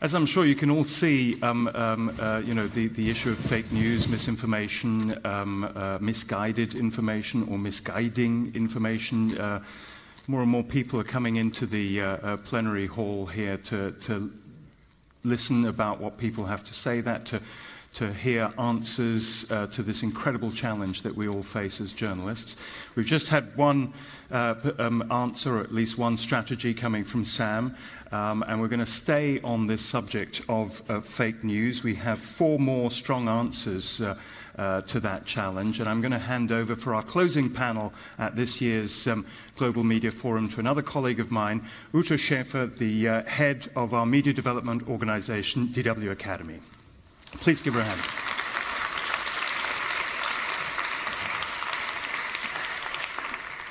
As I'm sure you can all see, the issue of fake news, misinformation, misguided information or misguiding information, more and more people are coming into the plenary hall here to listen about what people have to say, to hear answers to this incredible challenge that we all face as journalists. We've just had one answer, or at least one strategy coming from Sam, and we're going to stay on this subject of fake news. We have 4 more strong answers to that challenge, and I'm going to hand over for our closing panel at this year's Global Media Forum to another colleague of mine, Ute Schäfer, the head of our media development organization, DW Akademie. Please give her a hand.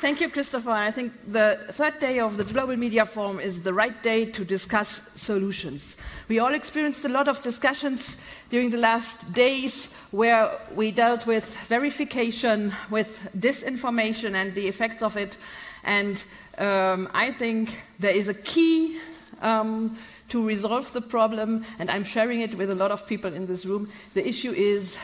Thank you, Christopher. I think the 3rd day of the Global Media Forum is the right day to discuss solutions. We all experienced a lot of discussions during the last days where we dealt with verification, with disinformation and the effects of it. And I think there is a key to resolve the problem, and I'm sharing it with a lot of people in this room. The issue is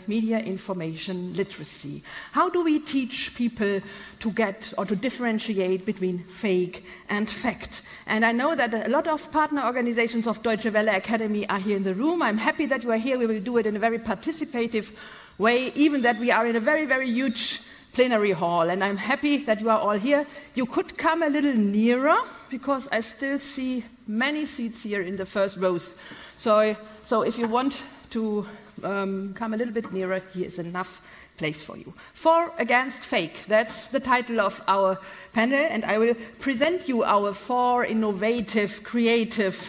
media information literacy. How do we teach people to get or to differentiate between fake and fact? And I know that a lot of partner organizations of Deutsche Welle Academy are here in the room. I'm happy that you are here. We will do it in a very participative way, even that we are in a very, very huge plenary hall. And I'm happy that you are all here. You could come a little nearer, because I still see many seats here in the first rows. So if you want to come a little bit nearer, here is enough place for you. For Against Fake, that's the title of our panel, and I will present you our 4 innovative, creative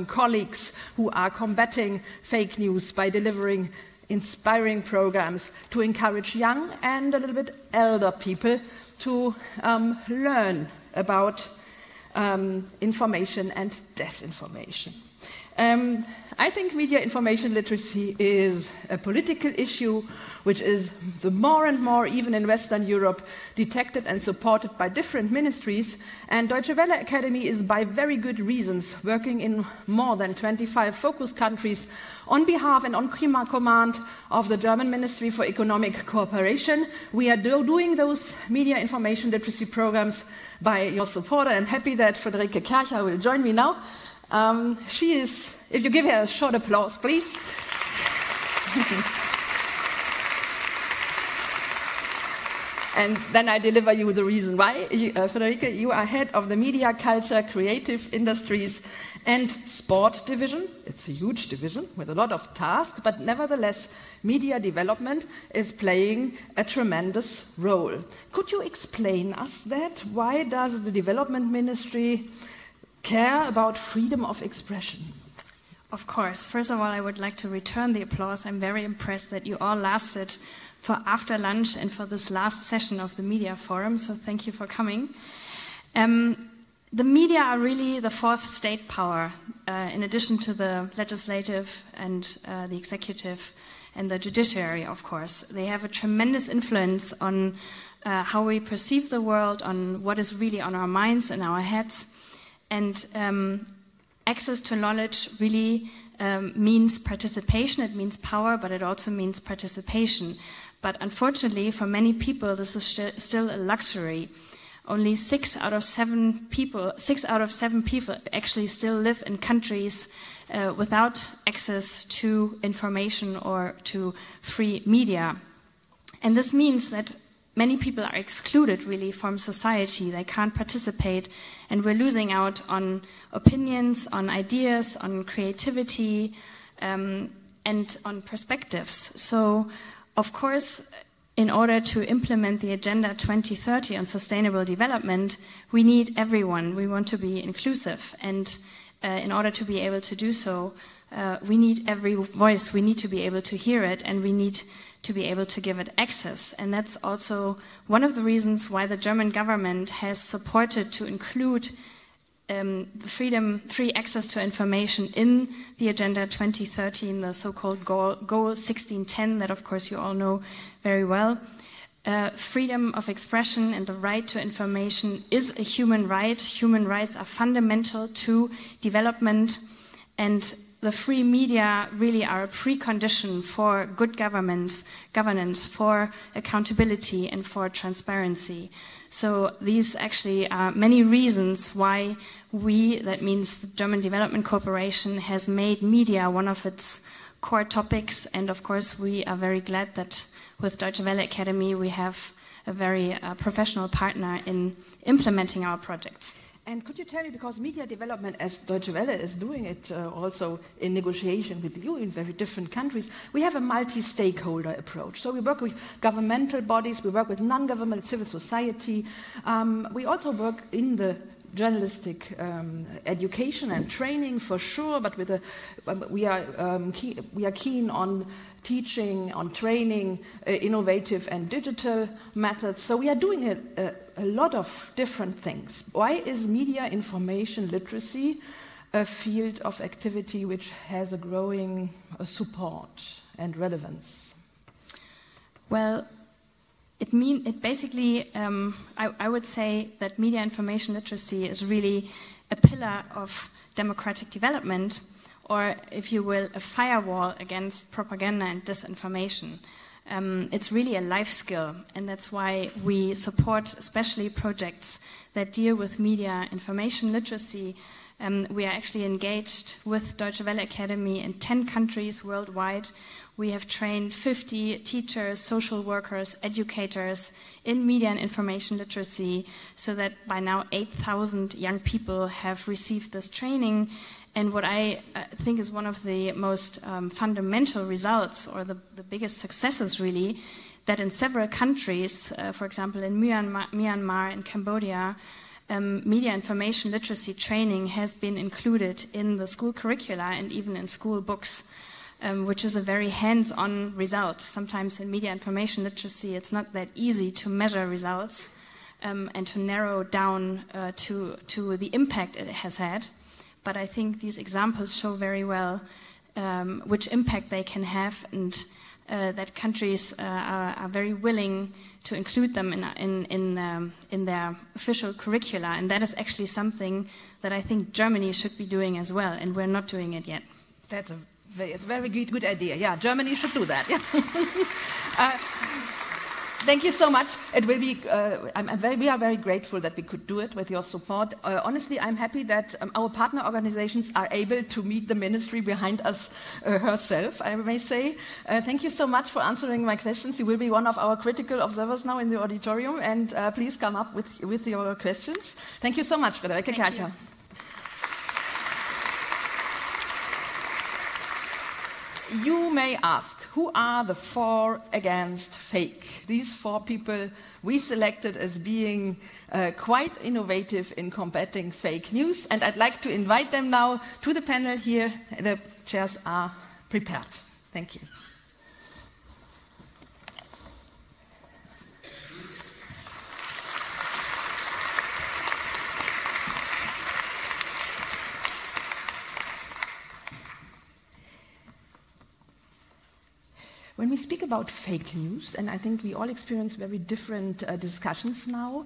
colleagues who are combating fake news by delivering inspiring programs to encourage young and a little bit elder people to learn about information and disinformation. I think media information literacy is a political issue which is the more and more, even in Western Europe, detected and supported by different ministries. And Deutsche Welle Academy is, by very good reasons, working in more than 25 focus countries on behalf and on command of the German Ministry for Economic Cooperation. We are doing those media information literacy programs by your support. I'm happy that Friederike Kärcher will join me now. She is, if you give her a short applause, please. And then I deliver you the reason why. Friederike, you are head of the Media, Culture, Creative Industries and Sport division. It's a huge division with a lot of tasks, but nevertheless, media development is playing a tremendous role. Could you explain us that? Why does the development ministry care about freedom of expression? Of course. First of all, I would like to return the applause. I'm very impressed that you all lasted for after lunch and for this last session of the Media Forum, so thank you for coming. The media are really the 4th state power, in addition to the legislative and the executive and the judiciary, of course. They have a tremendous influence on how we perceive the world, on what is really on our minds and our heads. And access to knowledge really means participation. It means power, but it also means participation. But unfortunately, for many people, this is still a luxury. Only 6 out of 7 people actually still live in countries without access to information or to free media. And this means that many people are excluded really from society. They can't participate, and we're losing out on opinions, on ideas, on creativity, and on perspectives. So, of course, in order to implement the Agenda 2030 on sustainable development, we need everyone. We want to be inclusive, and in order to be able to do so, we need every voice. We need to be able to hear it, and we need to be able to give it access. And that's also one of the reasons why the German government has supported to include free access to information in the Agenda 2030, in the so-called goal 1610, that of course you all know very well. Freedom of expression and the right to information is a human right. Human rights are fundamental to development, And the free media really are a precondition for good governance, for accountability, and for transparency. So these actually are many reasons why that means the German Development Corporation, has made media one of its core topics. And of course, we are very glad that with Deutsche Welle Academy, we have a very professional partner in implementing our projects. And could you tell me, because media development, as Deutsche Welle is doing it also in negotiation with you in very different countries, we have a multi-stakeholder approach. So we work with governmental bodies, we work with non-governmental civil society. We also work in the journalistic education and training for sure, but we are keen on teaching, on training innovative and digital methods. So we are doing a lot of different things. Why is media information literacy a field of activity which has a growing support and relevance? Well, it basically, I would say that media information literacy is really a pillar of democratic development, or if you will, a firewall against propaganda and disinformation. It's really a life skill, and that's why we support especially projects that deal with media information literacy. We are actually engaged with Deutsche Welle Academy in 10 countries worldwide. We have trained 50 teachers, social workers, educators in media and information literacy, so that by now 8,000 young people have received this training. And what I think is one of the most fundamental results, or the biggest successes really, that in several countries, for example in Myanmar and Cambodia, media information literacy training has been included in the school curricula and even in school books, which is a very hands-on result. Sometimes in media information literacy it's not that easy to measure results and to narrow down to the impact it has had. But I think these examples show very well which impact they can have, and that countries are very willing to include them in their official curricula. And that is actually something that I think Germany should be doing as well, and we're not doing it yet. That's a very good idea. Yeah, Germany should do that. Yeah. Thank you so much. It will be. We are very grateful that we could do it with your support. Honestly, I'm happy that our partner organizations are able to meet the ministry behind us herself, I may say. Thank you so much for answering my questions. You will be one of our critical observers now in the auditorium, and please come up with your questions. Thank you so much, Friederike Kärcher. You may ask, who are the 4 against fake? These 4 people we selected as being quite innovative in combating fake news, and I'd like to invite them now to the panel here. The chairs are prepared. Thank you. When we speak about fake news, and I think we all experience very different discussions now,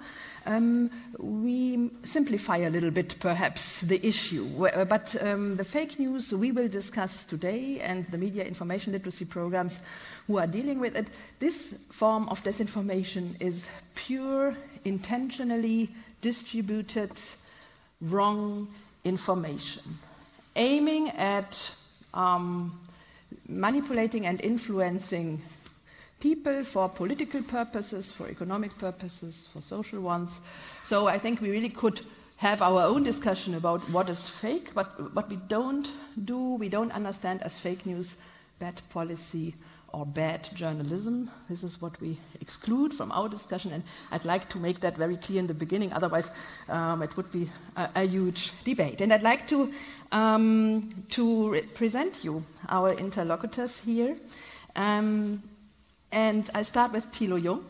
we simplify a little bit perhaps the issue. But the fake news we will discuss today, and the media information literacy programs who are dealing with it, this form of disinformation is pure, intentionally distributed, wrong information, aiming at manipulating and influencing people for political purposes, for economic purposes, for social ones. So I think we really could have our own discussion about what is fake, but what we don't understand as fake news, bad policy or bad journalism. This is what we exclude from our discussion, and I'd like to make that very clear in the beginning, otherwise it would be a huge debate. And I'd like to present you our interlocutors here. And I start with Thilo Jung,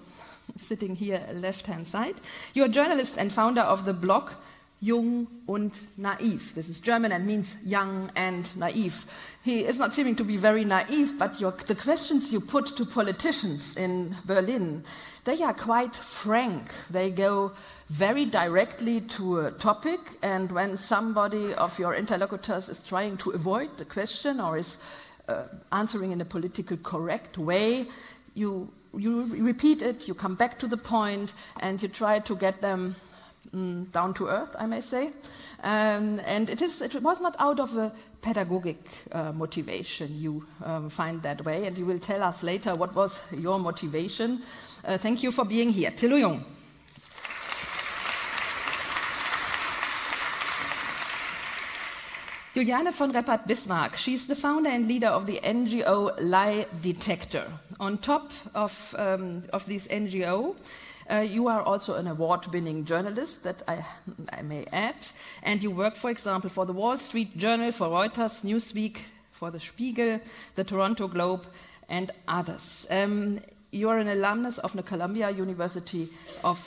sitting here left-hand side. You're a journalist and founder of the blog jung und naiv. This is German and means young and naive. He is not seeming to be very naive, but the questions you put to politicians in Berlin, they are quite frank. They go very directly to a topic, and when somebody of your interlocutors is trying to avoid the question or is answering in a politically correct way, you repeat it, you come back to the point, and you try to get them down to earth, I may say. And it was not out of a pedagogic motivation you find that way, and you will tell us later what was your motivation. Thank you for being here. Thilo Jung. Juliane von Reppert-Bismarck, she's the founder and leader of the NGO Lie Detector. On top of this NGO, you are also an award-winning journalist, that I may add, and you work, for example, for the Wall Street Journal, for Reuters, Newsweek, for the Spiegel, the Toronto Globe, and others. You are an alumnus of the Columbia University of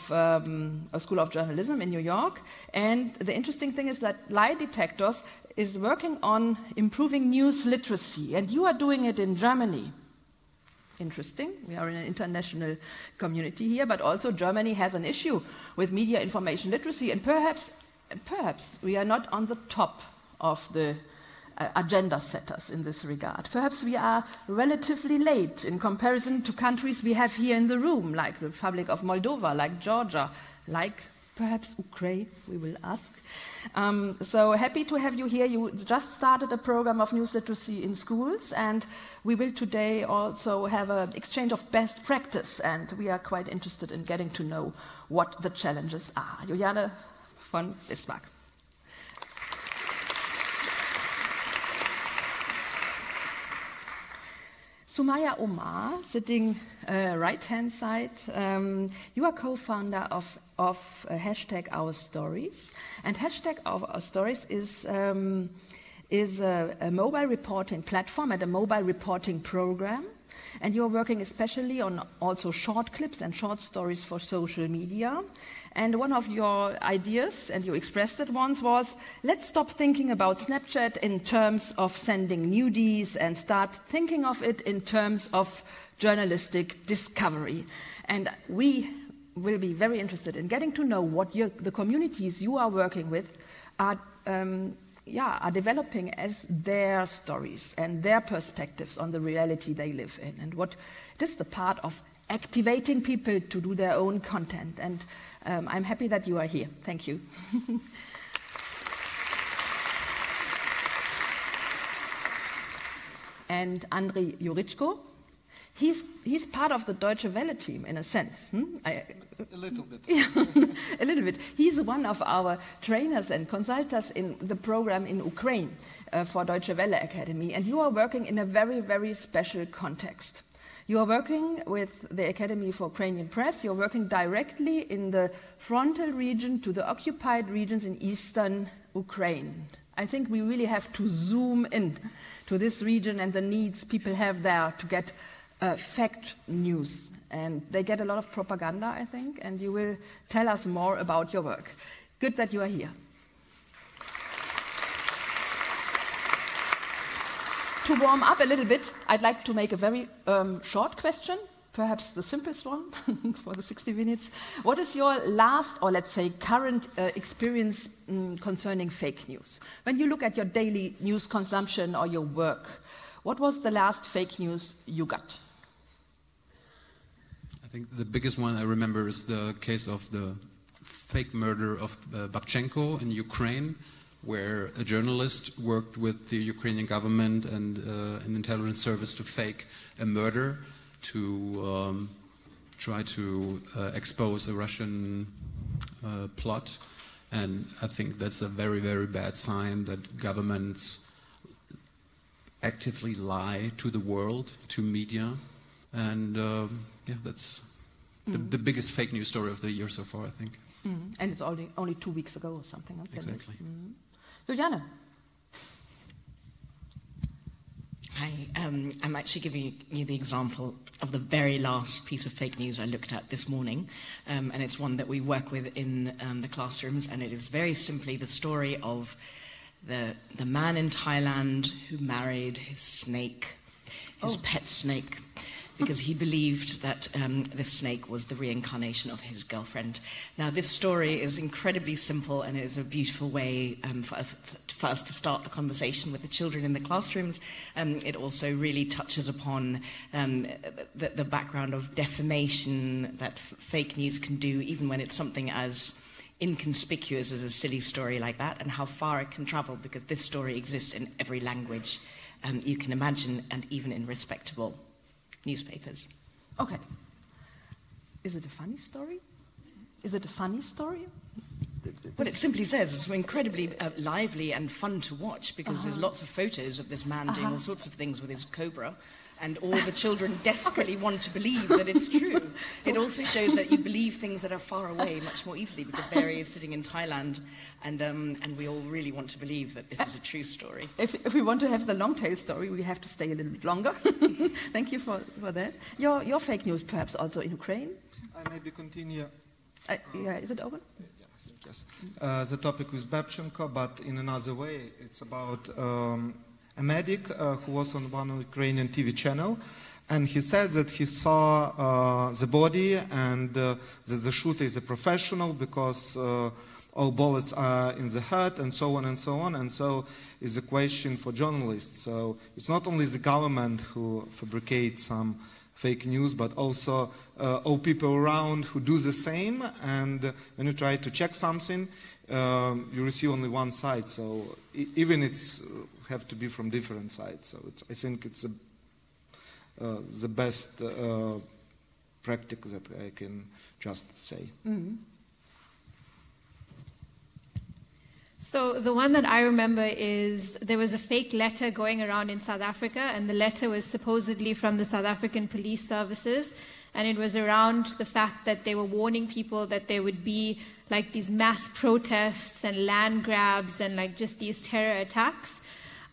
School of Journalism in New York, and the interesting thing is that Lie Detectors is working on improving news literacy, and you are doing it in Germany. Interesting. We are in an international community here, but also Germany has an issue with media information literacy, and perhaps we are not on the top of the agenda setters in this regard. Perhaps we are relatively late in comparison to countries we have here in the room, like the Republic of Moldova, like Georgia, like perhaps Ukraine, we will ask. So happy to have you here. You just started a program of news literacy in schools, and we will today also have an exchange of best practice, and we are quite interested in getting to know what the challenges are. Juliane von Bismarck. Sumaya Omar, sitting right-hand side, you are co-founder of hashtag Our Stories, and hashtag Our Stories is a mobile reporting platform and a mobile reporting program, and you are working especially on also short clips and short stories for social media. And one of your ideas, and you expressed it once, was let's stop thinking about Snapchat in terms of sending nudies and start thinking of it in terms of journalistic discovery. And we will be very interested in getting to know what the communities you are working with are developing as their stories and their perspectives on the reality they live in, and what it is the part of activating people to do their own content. And I'm happy that you are here. Thank you. And Andriy Jurichko, he's part of the Deutsche Welle team in a sense. A little bit. A little bit. He's one of our trainers and consultants in the program in Ukraine for Deutsche Welle Akademie, and you are working in a very, very special context. You are working with the Academy for Ukrainian Press. You're working directly in the frontal region to the occupied regions in eastern Ukraine. I think we really have to zoom in to this region and the needs people have there to get fact news. And they get a lot of propaganda, I think, and you will tell us more about your work. Good that you are here. To warm up a little bit, I'd like to make a very short question, perhaps the simplest one for the 60 minutes. What is your last, or let's say current experience concerning fake news? When you look at your daily news consumption or your work, what was the last fake news you got? I think the biggest one I remember is the case of the fake murder of Babchenko in Ukraine, where a journalist worked with the Ukrainian government and an intelligence service to fake a murder to try to expose a Russian plot. And I think that's a very, very bad sign that governments actively lie to the world, to media. And that's the biggest fake news story of the year so far, I think. And it's only 2 weeks ago or something. Exactly. Juliane. Hi, I'm actually giving you the example of the very last piece of fake news I looked at this morning, and it's one that we work with in the classrooms, and it is very simply the story of the man in Thailand who married his snake, his pet snake, because he believed that this snake was the reincarnation of his girlfriend. Now, this story is incredibly simple, and it is a beautiful way for us to start the conversation with the children in the classrooms. It also really touches upon the background of defamation that fake news can do, even when it's something as inconspicuous as a silly story like that, and how far it can travel, because this story exists in every language you can imagine, and even in respectable newspapers. Okay. Is it a funny story? Is it a funny story? Well, it simply says it's incredibly lively and fun to watch, because there's lots of photos of this man doing all sorts of things with his cobra, and all the children desperately want to believe that it's true. It also shows that you believe things that are far away much more easily, because there he is sitting in Thailand, and we all really want to believe that this is a true story. If we want to have the long tail story, we have to stay a little bit longer. Thank you for that. Your fake news perhaps also in Ukraine? I maybe continue. Yeah, is it open? Yes. The topic with Babchenko, but in another way. It's about a medic who was on one Ukrainian TV channel, and he says that he saw the body, and that the shooter is a professional because all bullets are in the head, and so on and so on. And so it's a question for journalists. So it's not only the government who fabricates some fake news, but also all people around who do the same. And when you try to check something, you receive only one side. So even it's have to be from different sides. So I think it's the best practice that I can just say. Mm-hmm. So the one that I remember is there was a fake letter going around in South Africa, and the letter was supposedly from the South African police services, and it was around the fact that they were warning people that there would be like these mass protests and land grabs and like just these terror attacks.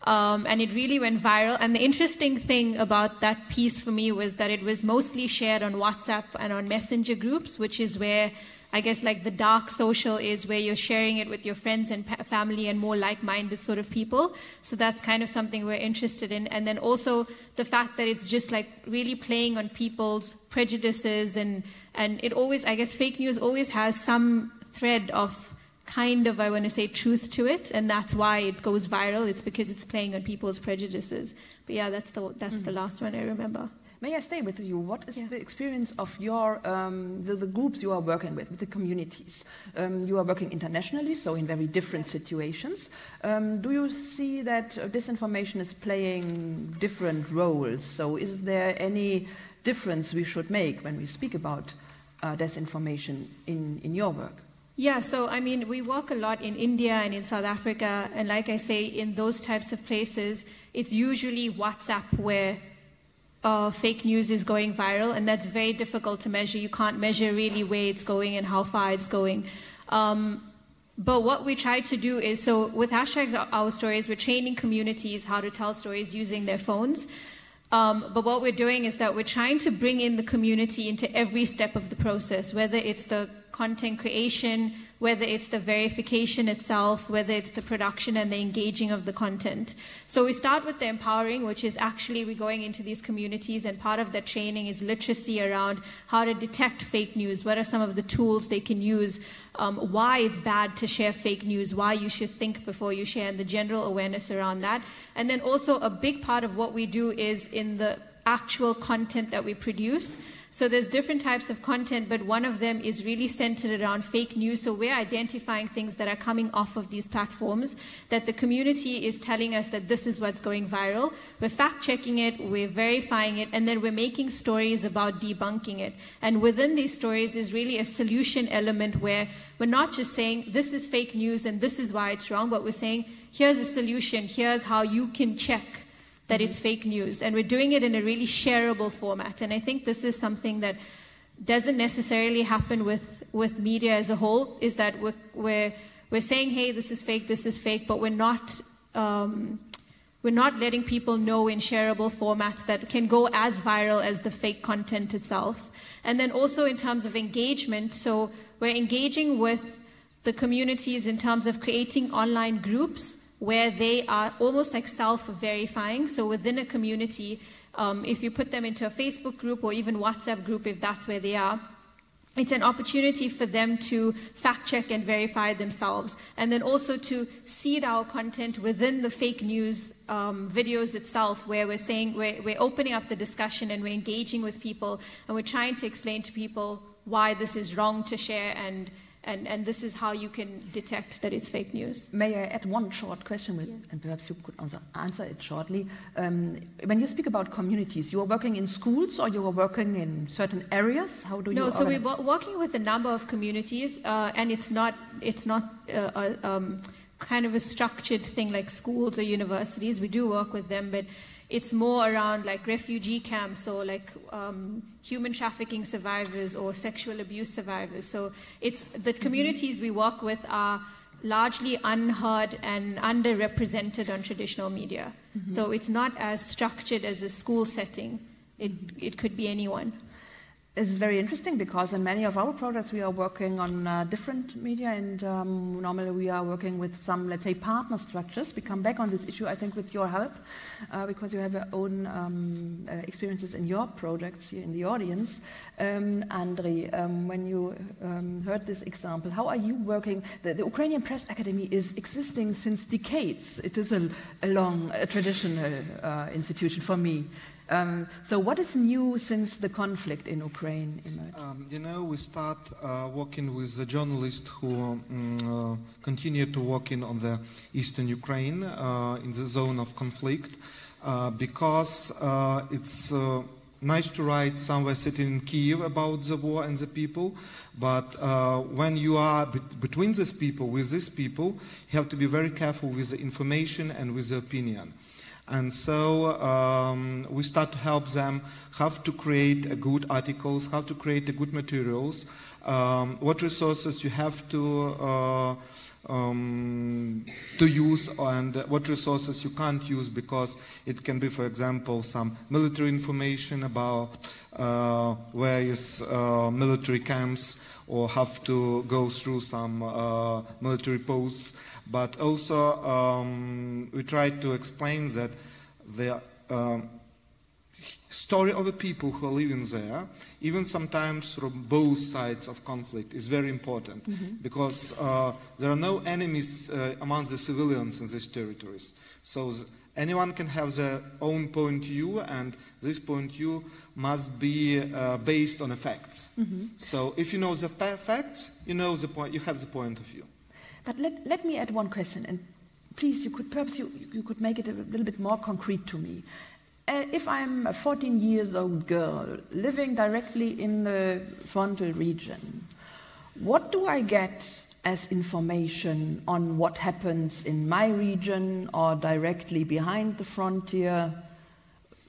And it really went viral. And the interesting thing about that piece for me was that it was mostly shared on WhatsApp and on messenger groups, which is where I guess like the dark social is, where you're sharing it with your friends and family and more like-minded sort of people. So that's kind of something we're interested in. And then also the fact that it's just like really playing on people's prejudices, and it always, I guess fake news always has some thread of kind of, I want to say, truth to it, and that's why it goes viral. It's because it's playing on people's prejudices. But yeah, that's the last one I remember. May I stay with you? What is the experience of your the groups you are working with the communities? You are working internationally, so in very different situations. Do you see that disinformation is playing different roles? So is there any difference we should make when we speak about disinformation in your work? Yeah, so I mean, we work a lot in India and in South Africa, and like I say, in those types of places, it's usually WhatsApp where fake news is going viral, and that's very difficult to measure. You can't measure really where it's going and how far it's going. But what we try to do is, so with #OurStories, we're training communities how to tell stories using their phones. But what we're doing is that we're trying to bring in the community into every step of the process, whether it's the content creation, whether it's the verification itself, whether it's the production and the engaging of the content. So we start with the empowering, which is actually we're going into these communities, and part of the training is literacy around how to detect fake news, what are some of the tools they can use, why it's bad to share fake news, why you should think before you share, and the general awareness around that. And then also a big part of what we do is in the actual content that we produce. So there's different types of content, but one of them is really centered around fake news. So we're identifying things that are coming off of these platforms that the community is telling us that this is what's going viral. We're fact-checking it, we're verifying it, and then we're making stories about debunking it. And within these stories is really a solution element where we're not just saying this is fake news and this is why it's wrong, but we're saying here's a solution, here's how you can check that it's fake news. And we're doing it in a really shareable format. And I think this is something that doesn't necessarily happen with media as a whole, is that we're saying, hey, this is fake, but we're not We're not letting people know in shareable formats that can go as viral as the fake content itself. And then also in terms of engagement, so we're engaging with the communities in terms of creating online groups where they are almost like self-verifying. So within a community, if you put them into a Facebook group or even WhatsApp group, if that's where they are, it's an opportunity for them to fact check and verify themselves, and then also to seed our content within the fake news videos itself, where we're saying we're opening up the discussion and we're engaging with people, and we're trying to explain to people why this is wrong to share, and this is how you can detect that it's fake news. May I add one short question, and perhaps you could also answer it shortly. When you speak about communities, you are working in schools or you are working in certain areas? How do you? No, so we're working with a number of communities, and it's not kind of a structured thing like schools or universities. We do work with them, but it's more around like refugee camps or like human trafficking survivors or sexual abuse survivors. So it's the communities we work with are largely unheard and underrepresented on traditional media. So it's not as structured as a school setting. It could be anyone. It's very interesting because in many of our projects we are working on different media, and normally we are working with some, let's say, partner structures. We come back on this issue, I think, with your help, because you have your own experiences in your projects here in the audience. Andrei, when you heard this example, how are you working? The Ukrainian Press Academy is existing since decades. It is a long traditional institution for me. So what is new since the conflict in Ukraine emerged? We start working with the journalists who continue to work on the eastern Ukraine, in the zone of conflict, because it's nice to write somewhere sitting in Kiev about the war and the people, but when you are between these people, with these people, you have to be very careful with the information and with the opinion. And so we start to help them how to create good articles, how to create good materials, what resources you have to use and what resources you can't use, because it can be, for example, some military information about various military camps, or have to go through some military posts. But also we try to explain that the story of the people who are living there, even sometimes from both sides of conflict, is very important, because there are no enemies among the civilians in these territories. So anyone can have their own point of view, and this point of view must be based on the facts. So if you know the facts, you have the point of view. But let me add one question, and please, you could make it a little bit more concrete to me. If I'm a 14-year-old girl living directly in the frontal region, what do I get as information on what happens in my region or directly behind the frontier?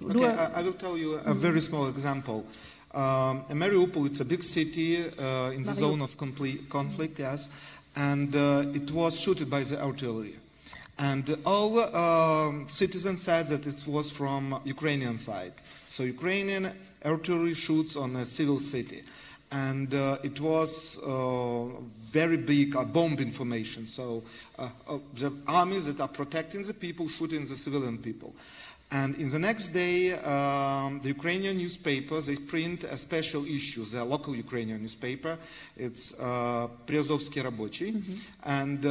Okay, I will tell you a very small example. Mariupol, it's a big city in the zone of conflict, yes, and it was shot by the artillery. And all citizens said that it was from Ukrainian side. So Ukrainian artillery shoots on a civil city. And it was very big bomb information. So the armies that are protecting the people shooting the civilian people. And in the next day, the Ukrainian newspaper, they print a special issue, the local Ukrainian newspaper. It's Priazovsky Rabochi. And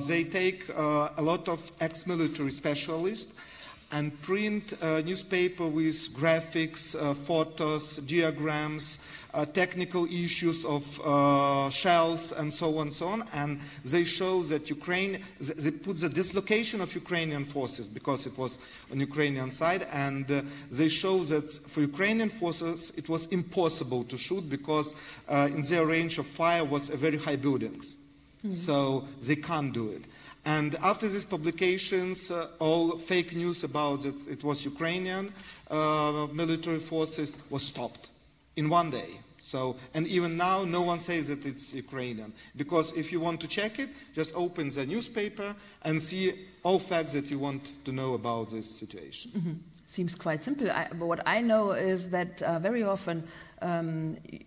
they take a lot of ex-military specialists and print a newspaper with graphics, photos, diagrams, technical issues of shells, and so on and so on. And they show that they put the dislocation of Ukrainian forces, because it was on Ukrainian side, and they show that for Ukrainian forces it was impossible to shoot, because in their range of fire was a very high buildings. So they can't do it. And after these publications, all fake news about that it was Ukrainian military forces was stopped in one day. So, and even now, no one says that it's Ukrainian. Because if you want to check it, just open the newspaper and see all facts that you want to know about this situation. Mm-hmm. Seems quite simple. What I know is that very often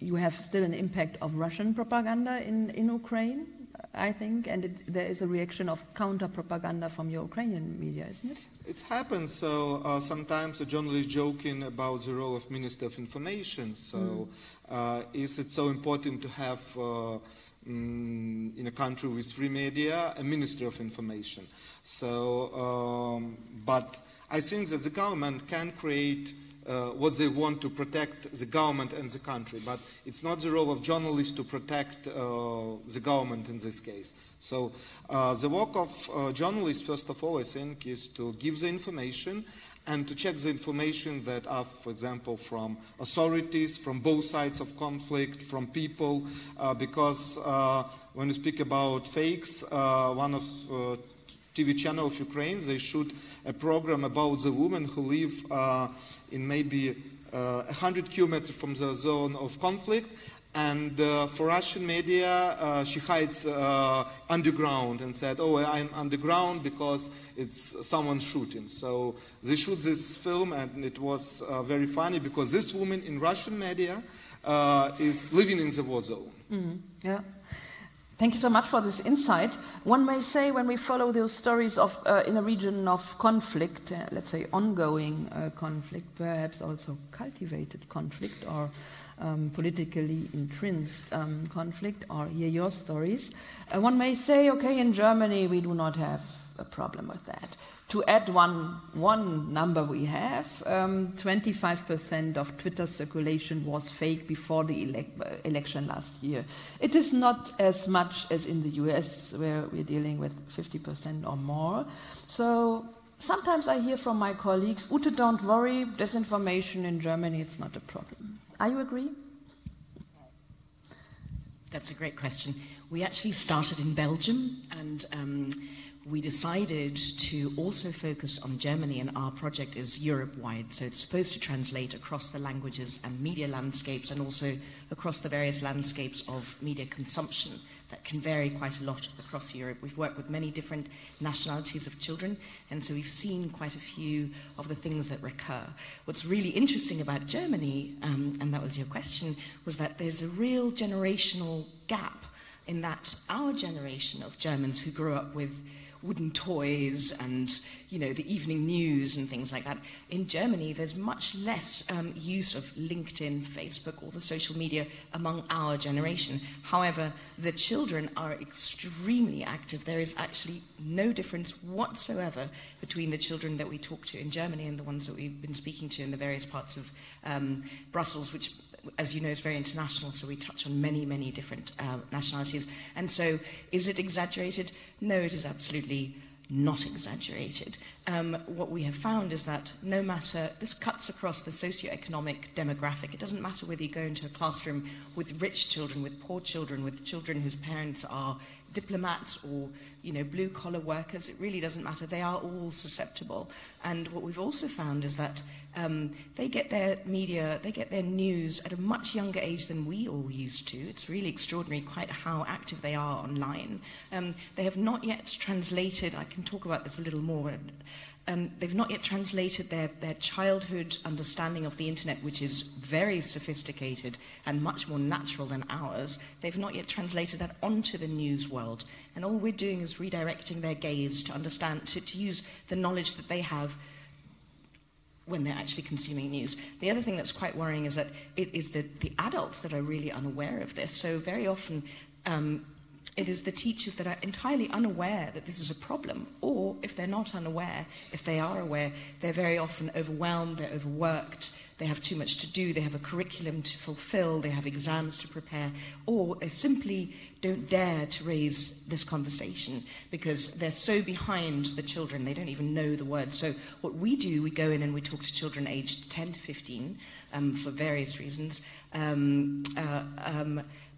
you have still an impact of Russian propaganda in Ukraine, I think, and there is a reaction of counter-propaganda from your Ukrainian media, isn't it? It happens. So sometimes a journalist joking about the role of Minister of Information. So is it so important to have in a country with free media a Minister of Information? So, but I think that the government can create what they want to protect the government and the country, but it's not the role of journalists to protect the government in this case. So the work of journalists, first of all, I think, is to give the information and to check the information that are, for example, from authorities, from both sides of conflict, from people, because when you speak about fakes, one of TV channel of Ukraine, they shoot a program about the women who live in maybe 100 kilometers from the zone of conflict, and for Russian media, she hides underground and said, oh, I'm underground because it's someone shooting. So they shoot this film, and it was very funny because this woman in Russian media is living in the war zone. Mm-hmm. Yeah. Thank you so much for this insight. One may say when we follow those stories of in a region of conflict, let's say ongoing conflict, perhaps also cultivated conflict or politically entrenched conflict, or hear your stories, one may say, okay, in Germany we do not have a problem with that. To add one number we have, 25% of Twitter circulation was fake before the election last year. It is not as much as in the US, where we're dealing with 50% or more. So sometimes I hear from my colleagues, Ute, don't worry, disinformation in Germany, it's not a problem. Are you agree? That's a great question. We actually started in Belgium, and we decided to also focus on Germany, and our project is Europe-wide, so it's supposed to translate across the languages and media landscapes, and also across the various landscapes of media consumption that can vary quite a lot across Europe. We've worked with many different nationalities of children, and so we've seen quite a few of the things that recur. What's really interesting about Germany, and that was your question, was that there's a real generational gap in that our generation of Germans who grew up with wooden toys and, you know, the evening news and things like that. In Germany, there's much less use of LinkedIn, Facebook, all the social media among our generation. However, the children are extremely active. There is actually no difference whatsoever between the children that we talk to in Germany and the ones that we've been speaking to in the various parts of Brussels, which, as you know, is very international, so we touch on many, many different nationalities. And so, is it exaggerated? No, it is absolutely not exaggerated. What we have found is that no matter, this cuts across the socioeconomic demographic. It doesn't matter whether you go into a classroom with rich children, with poor children, with children whose parents are diplomats or, you know, blue-collar workers. It really doesn't matter. They are all susceptible. And what we've also found is that they get their media, they get their news at a much younger age than we all used to. It's really extraordinary quite how active they are online. They have not yet translated, I can talk about this a little more, they've not yet translated their childhood understanding of the internet, which is very sophisticated and much more natural than ours. They've not yet translated that onto the news world. And all we're doing is redirecting their gaze to understand, to use the knowledge that they have when they're actually consuming news. The other thing that's quite worrying is that it is the adults that are really unaware of this. So very often, it is the teachers that are entirely unaware that this is a problem, or if they're not unaware, if they are aware, they're very often overwhelmed, they're overworked, they have too much to do, they have a curriculum to fulfill, they have exams to prepare, or they simply don't dare to raise this conversation because they're so behind the children, they don't even know the words. So what we do, we go in and we talk to children aged 10 to 15 for various reasons.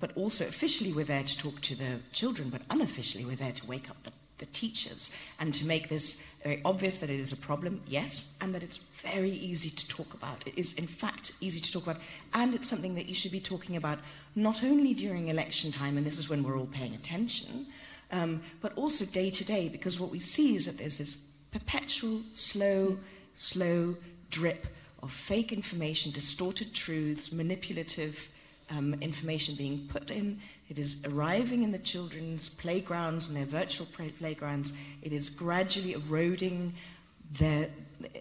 But also officially we're there to talk to the children, but unofficially we're there to wake up the the teachers, and to make this very obvious that it is a problem, yes, and that it's very easy to talk about. It is, in fact, easy to talk about, and it's something that you should be talking about not only during election time, and this is when we're all paying attention, but also day to day, because what we see is that there's this perpetual, slow drip of fake information, distorted truths, manipulative information being put in. It is arriving in the children's playgrounds and their virtual playgrounds. It is gradually eroding their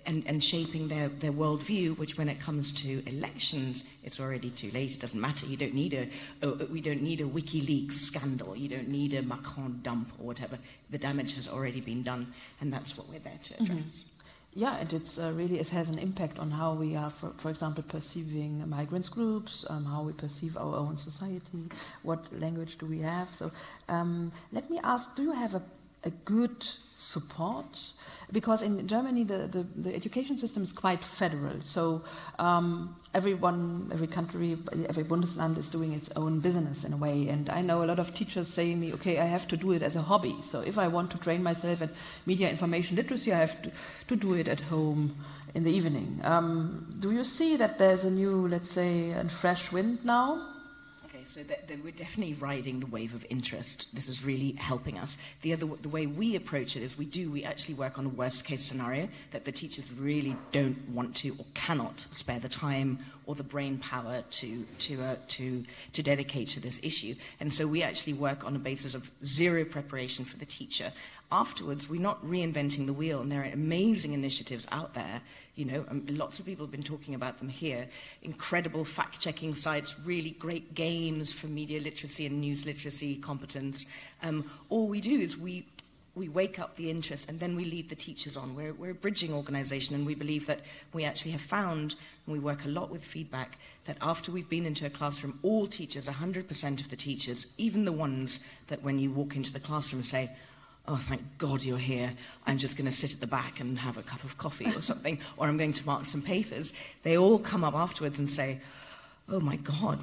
and shaping their worldview, which when it comes to elections, it's already too late. It doesn't matter. You don't need we don't need a WikiLeaks scandal. You don't need a Macron dump or whatever. The damage has already been done, and that's what we're there to address. Yeah, and it's really, it has an impact on how we are, for example, perceiving migrants groups, how we perceive our own society, what language do we have. So let me ask, do you have a good support? Because in Germany, the education system is quite federal. So every country, every Bundesland is doing its own business in a way. And I know a lot of teachers saying me, okay, I have to do it as a hobby. So if I want to train myself at media information literacy, I have to do it at home in the evening. Do you see that there's a new, let's say, a fresh wind now? So we're definitely riding the wave of interest. This is really helping us. The way we approach it is we actually work on a worst case scenario that the teachers really don't want to or cannot spare the time or the brain power to dedicate to this issue. And so we actually work on a basis of zero preparation for the teacher. Afterwards, we're not reinventing the wheel, and there are amazing initiatives out there. You know, lots of people have been talking about them here. Incredible fact-checking sites, really great games for media literacy and news literacy competence. All we do is we wake up the interest, and then we lead the teachers on. We're a bridging organisation, and we believe that we actually have found, and we work a lot with feedback, that after we've been into a classroom, all teachers, 100% of the teachers, even the ones that when you walk into the classroom say, oh, thank God you're here, I'm just going to sit at the back and have a cup of coffee or something, or I'm going to mark some papers, they all come up afterwards and say, oh my God,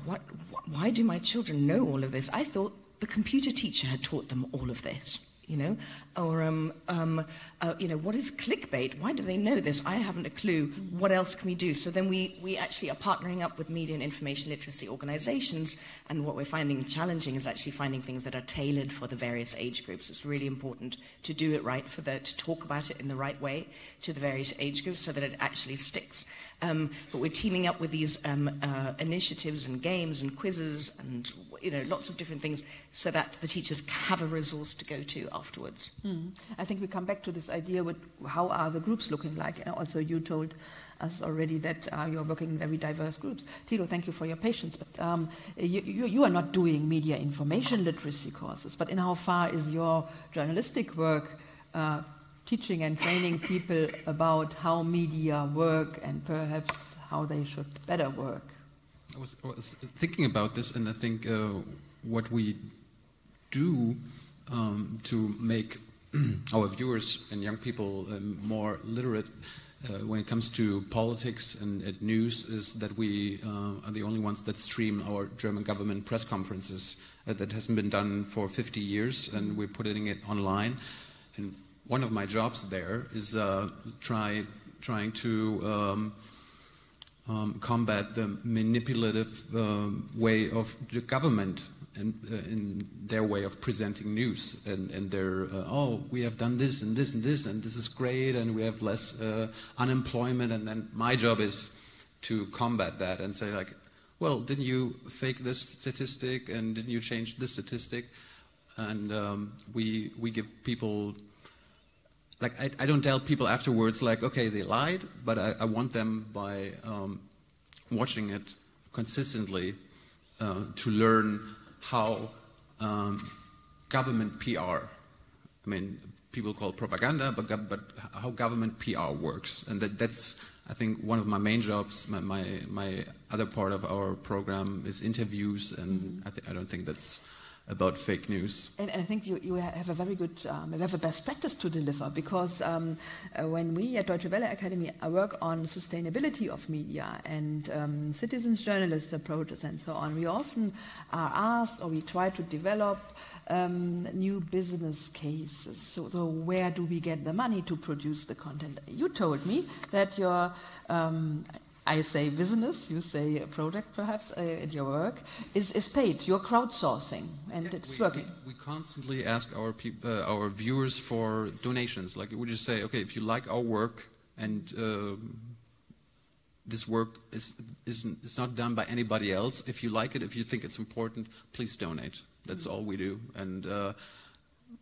why do my children know all of this? I thought the computer teacher had taught them all of this. You know, or you know, what is clickbait? Why do they know this? I haven't a clue. What else can we do? So then we actually are partnering up with media and information literacy organizations, and what we're finding challenging is actually finding things that are tailored for the various age groups. It's really important to do it right, to talk about it in the right way to the various age groups so that it actually sticks. But we're teaming up with these initiatives and games and quizzes and, you know, lots of different things so that the teachers have a resource to go to afterwards. I think we come back to this idea with how are the groups looking like. And also you told us already that you're working in very diverse groups. Tilo, thank you for your patience. But you are not doing media information literacy courses, but in how far is your journalistic work teaching and training people about how media work and perhaps how they should better work? I was thinking about this, and I think what we do to make our viewers and young people more literate when it comes to politics and news is that we are the only ones that stream our German government press conferences. That hasn't been done for 50 years, and we're putting it online. And one of my jobs there is trying to combat the manipulative way of the government and in their way of presenting news and their oh, we have done this and this and this and this is great and we have less unemployment, and then my job is to combat that and say like, well, didn't you fake this statistic and didn't you change this statistic? And we give people, like, I don't tell people afterwards like, okay, they lied, but I want them by watching it consistently to learn how government PR, I mean, people call it propaganda, but how government PR works. And that's, I think, one of my main jobs. My other part of our program is interviews, and I don't think that's about fake news. And I think you have a very good, you have a best practice to deliver, because when we at Deutsche Welle Akademie work on sustainability of media and citizens journalist approaches and so on, we often are asked, or we try to develop new business cases. So where do we get the money to produce the content? You told me that your I say business, you say a project perhaps in your work, is paid. You're crowdsourcing, and it's working. We constantly ask our viewers for donations. Like, we just say, okay, if you like our work and this work is not done by anybody else, if you like it, if you think it's important, please donate. That's all we do. And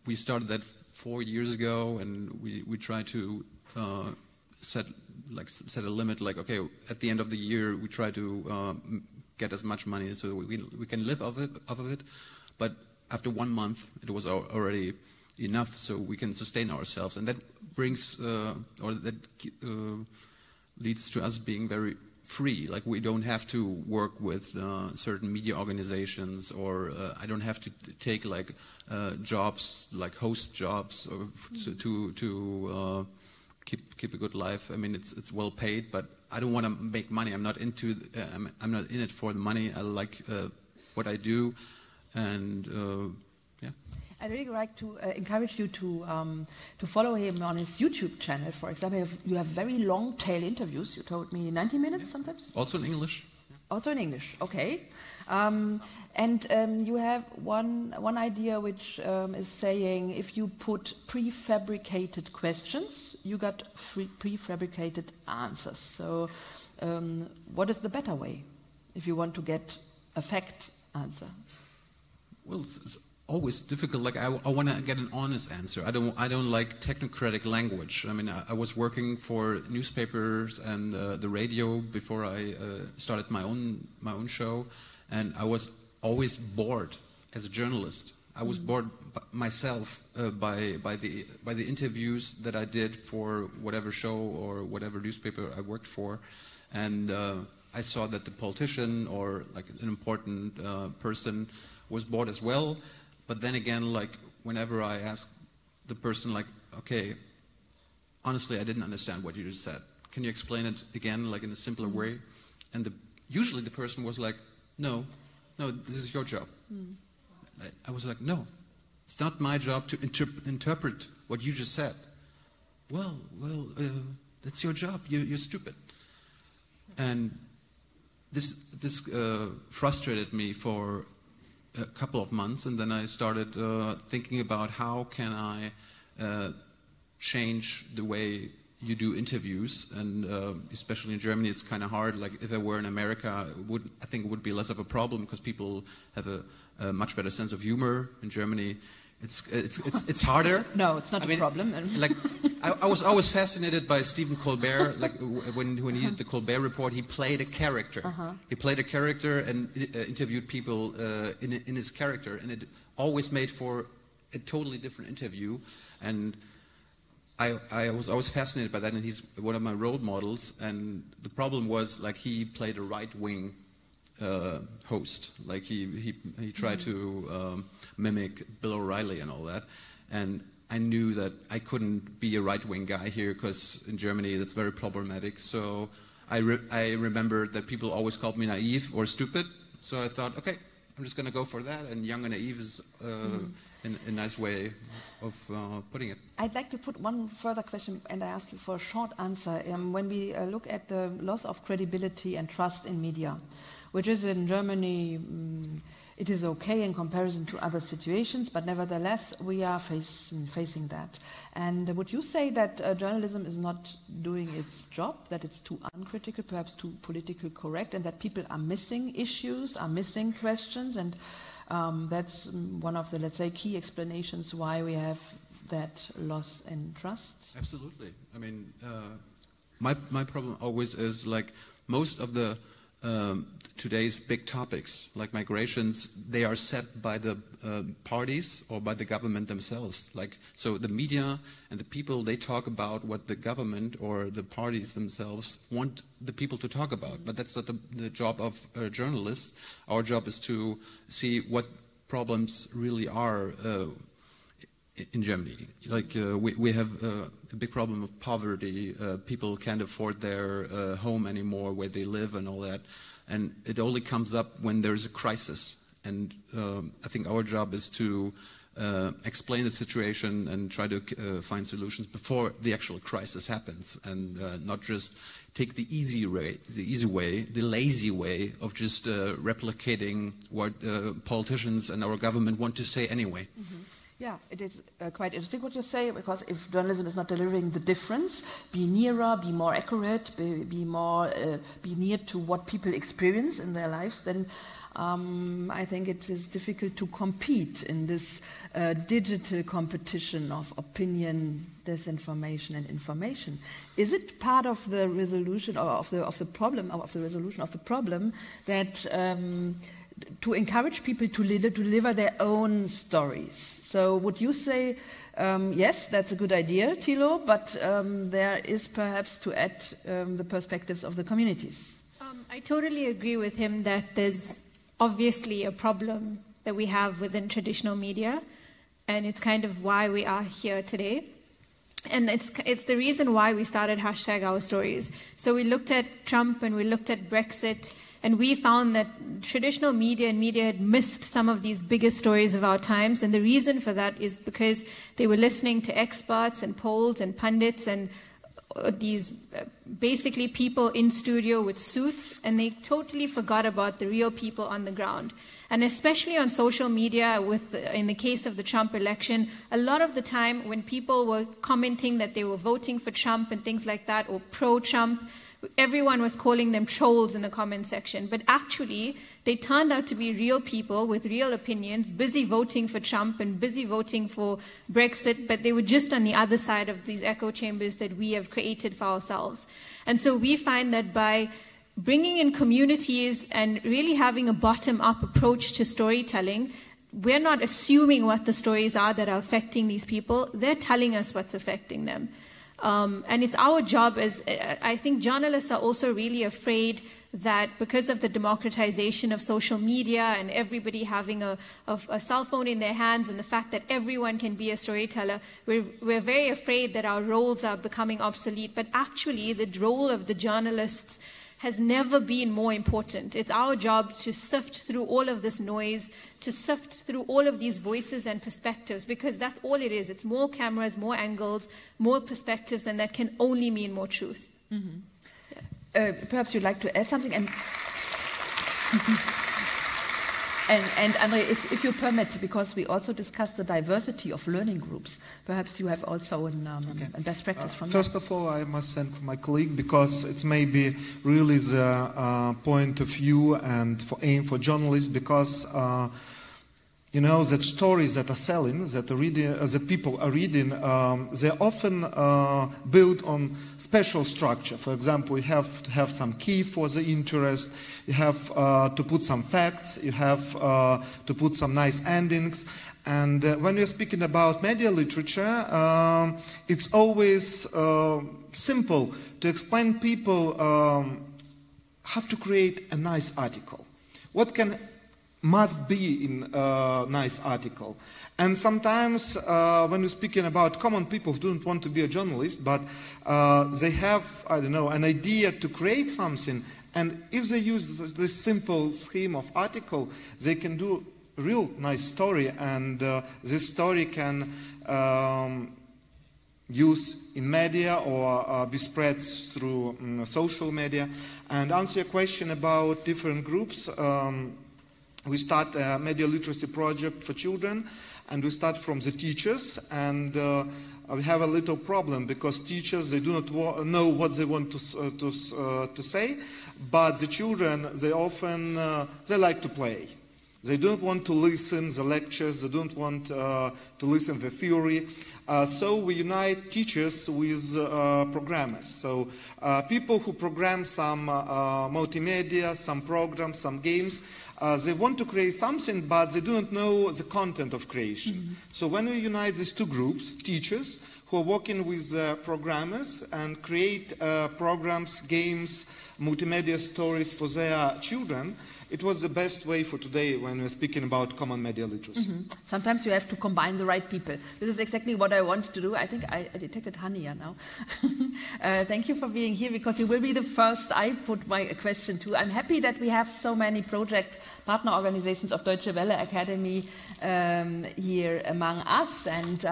we started that 4 years ago, and we try to set a limit, like, okay, at the end of the year we try to get as much money so that we can live off of it. But after 1 month it was already enough, so we can sustain ourselves, and that brings leads to us being very free. Like, we don't have to work with certain media organizations, or I don't have to take like jobs, like host jobs, or to keep a good life. I mean, it's well paid, but I don't want to make money. I'm not into. I'm not in it for the money. I like what I do, and yeah. I'd really like to encourage you to follow him on his YouTube channel. For example, you have very long tail interviews. You told me 90 minutes sometimes. Also in English. Also in English. Okay. And you have one idea which is saying if you put prefabricated questions, you got prefabricated answers. So what is the better way if you want to get a fact answer? Well, it's always difficult. Like, I want to get an honest answer. I don't like technocratic language. I mean, I was working for newspapers and the radio before I started my own show, and I was always bored as a journalist. I was bored myself by the interviews that I did for whatever show or whatever newspaper I worked for, and I saw that the politician or like an important person was bored as well. But then again, like, whenever I asked the person, like, okay, honestly, I didn't understand what you just said. Can you explain it again, like in a simpler way? And usually the person was like, no, this is your job. I was like, no, it's not my job to interpret what you just said. Well, that's your job. You're stupid. And this frustrated me for a couple of months, and then I started thinking about how can I change the way you do interviews, and especially in Germany it's kind of hard. Like, if I were in America, I think it would be less of a problem because people have a much better sense of humor. In Germany it's harder. No, it's not a problem. Like, I was always fascinated by Stephen Colbert. Like, when he did the Colbert Report, he played a character. He played a character and interviewed people in his character, and it always made for a totally different interview. And I was always fascinated by that, and he's one of my role models. And the problem was, like, he played a right-wing host. Like, he tried to mimic Bill O'Reilly and all that, and I knew that I couldn't be a right-wing guy here because in Germany that's very problematic. So I remembered that people always called me naive or stupid, so I thought, okay, I'm just going to go for that, and young and naive is a nice way of putting it. I'd like to put one further question, and I ask you for a short answer. When we look at the loss of credibility and trust in media, which is in Germany, it is okay in comparison to other situations, but nevertheless we are facing that. And would you say that journalism is not doing its job, that it's too uncritical, perhaps too politically correct, and that people are missing issues, are missing questions, and that's one of the, let's say, key explanations why we have that loss in trust? Absolutely. I mean, my problem always is, like, most of the today's big topics, like migrations, they are set by the parties or by the government themselves. Like, so the media and the people, they talk about what the government or the parties themselves want the people to talk about. But that's not the job of journalists. Our job is to see what problems really are in Germany. Like we have a big problem of poverty. People can't afford their home anymore where they live and all that. And it only comes up when there's a crisis. And I think our job is to explain the situation and try to find solutions before the actual crisis happens, and not just take the easy way, the lazy way of just replicating what politicians and our government want to say anyway. Mm-hmm. Yeah, it is quite interesting what you say, because if journalism is not delivering the difference, be nearer, be more accurate, be near to what people experience in their lives, then I think it is difficult to compete in this digital competition of opinion, disinformation, and information. Is it part of the resolution or of the problem, or of the resolution of the problem, that to encourage people to deliver their own stories? So would you say, yes, that's a good idea, Thilo, but there is perhaps to add the perspectives of the communities? I totally agree with him that there's obviously a problem that we have within traditional media, and it's kind of why we are here today. And it's the reason why we started #OurStories. So we looked at Trump and we looked at Brexit, and we found that traditional media and media had missed some of these biggest stories of our times. And the reason for that is because they were listening to experts and polls and pundits and these basically people in studio with suits, and they totally forgot about the real people on the ground. And especially on social media, in the case of the Trump election, a lot of the time when people were commenting that they were voting for Trump and things like that, or pro-Trump, everyone was calling them trolls in the comment section. But actually, they turned out to be real people with real opinions, busy voting for Trump and busy voting for Brexit, but they were just on the other side of these echo chambers that we have created for ourselves. And so we find that by bringing in communities and really having a bottom-up approach to storytelling, we're not assuming what the stories are that are affecting these people. They're telling us what's affecting them. And it's our job I think journalists are also really afraid that because of the democratization of social media and everybody having a cell phone in their hands and the fact that everyone can be a storyteller, we're very afraid that our roles are becoming obsolete. But actually, the role of the journalists has never been more important. It's our job to sift through all of this noise, to sift through all of these voices and perspectives, because that's all it is. It's more cameras, more angles, more perspectives, and that can only mean more truth. Mm-hmm. Yeah. Perhaps you'd like to add something? And Andre, if you permit, because we also discussed the diversity of learning groups, perhaps you have also a best practice from First of all, I must thank my colleague, because it's maybe really the point of view and aim for journalists, because you know, that stories that are selling, that people are reading, they're often built on special structure. For example, you have to have some key for the interest, you have to put some facts, you have to put some nice endings. And when we're speaking about media literature, it's always simple to explain people how to create a nice article. What must be in a nice article. And sometimes when we're speaking about common people who don't want to be a journalist, but they have, I don't know, an idea to create something, and if they use this simple scheme of article, they can do a real nice story, and this story can use in media or be spread through social media. And answer your question about different groups, we start a media literacy project for children, and we start from the teachers, and we have a little problem, because teachers, they do not know what they want to say, but the children, they often, they like to play. They don't want to listen the lectures, they don't want to listen the theory. So we unite teachers with programmers. So people who program some multimedia, some programs, some games, they want to create something, but they do not know the content of creation. Mm-hmm. So when we unite these two groups, teachers who are working with programmers and create programs, games, multimedia stories for their children. It was the best way for today when we're speaking about common media literacy. Sometimes you have to combine the right people. This is exactly what I wanted to do. I think I detected Hania now. Thank you for being here, because you will be the first I put my question to. I'm happy that we have so many project partner organizations of Deutsche Welle Akademie here among us, and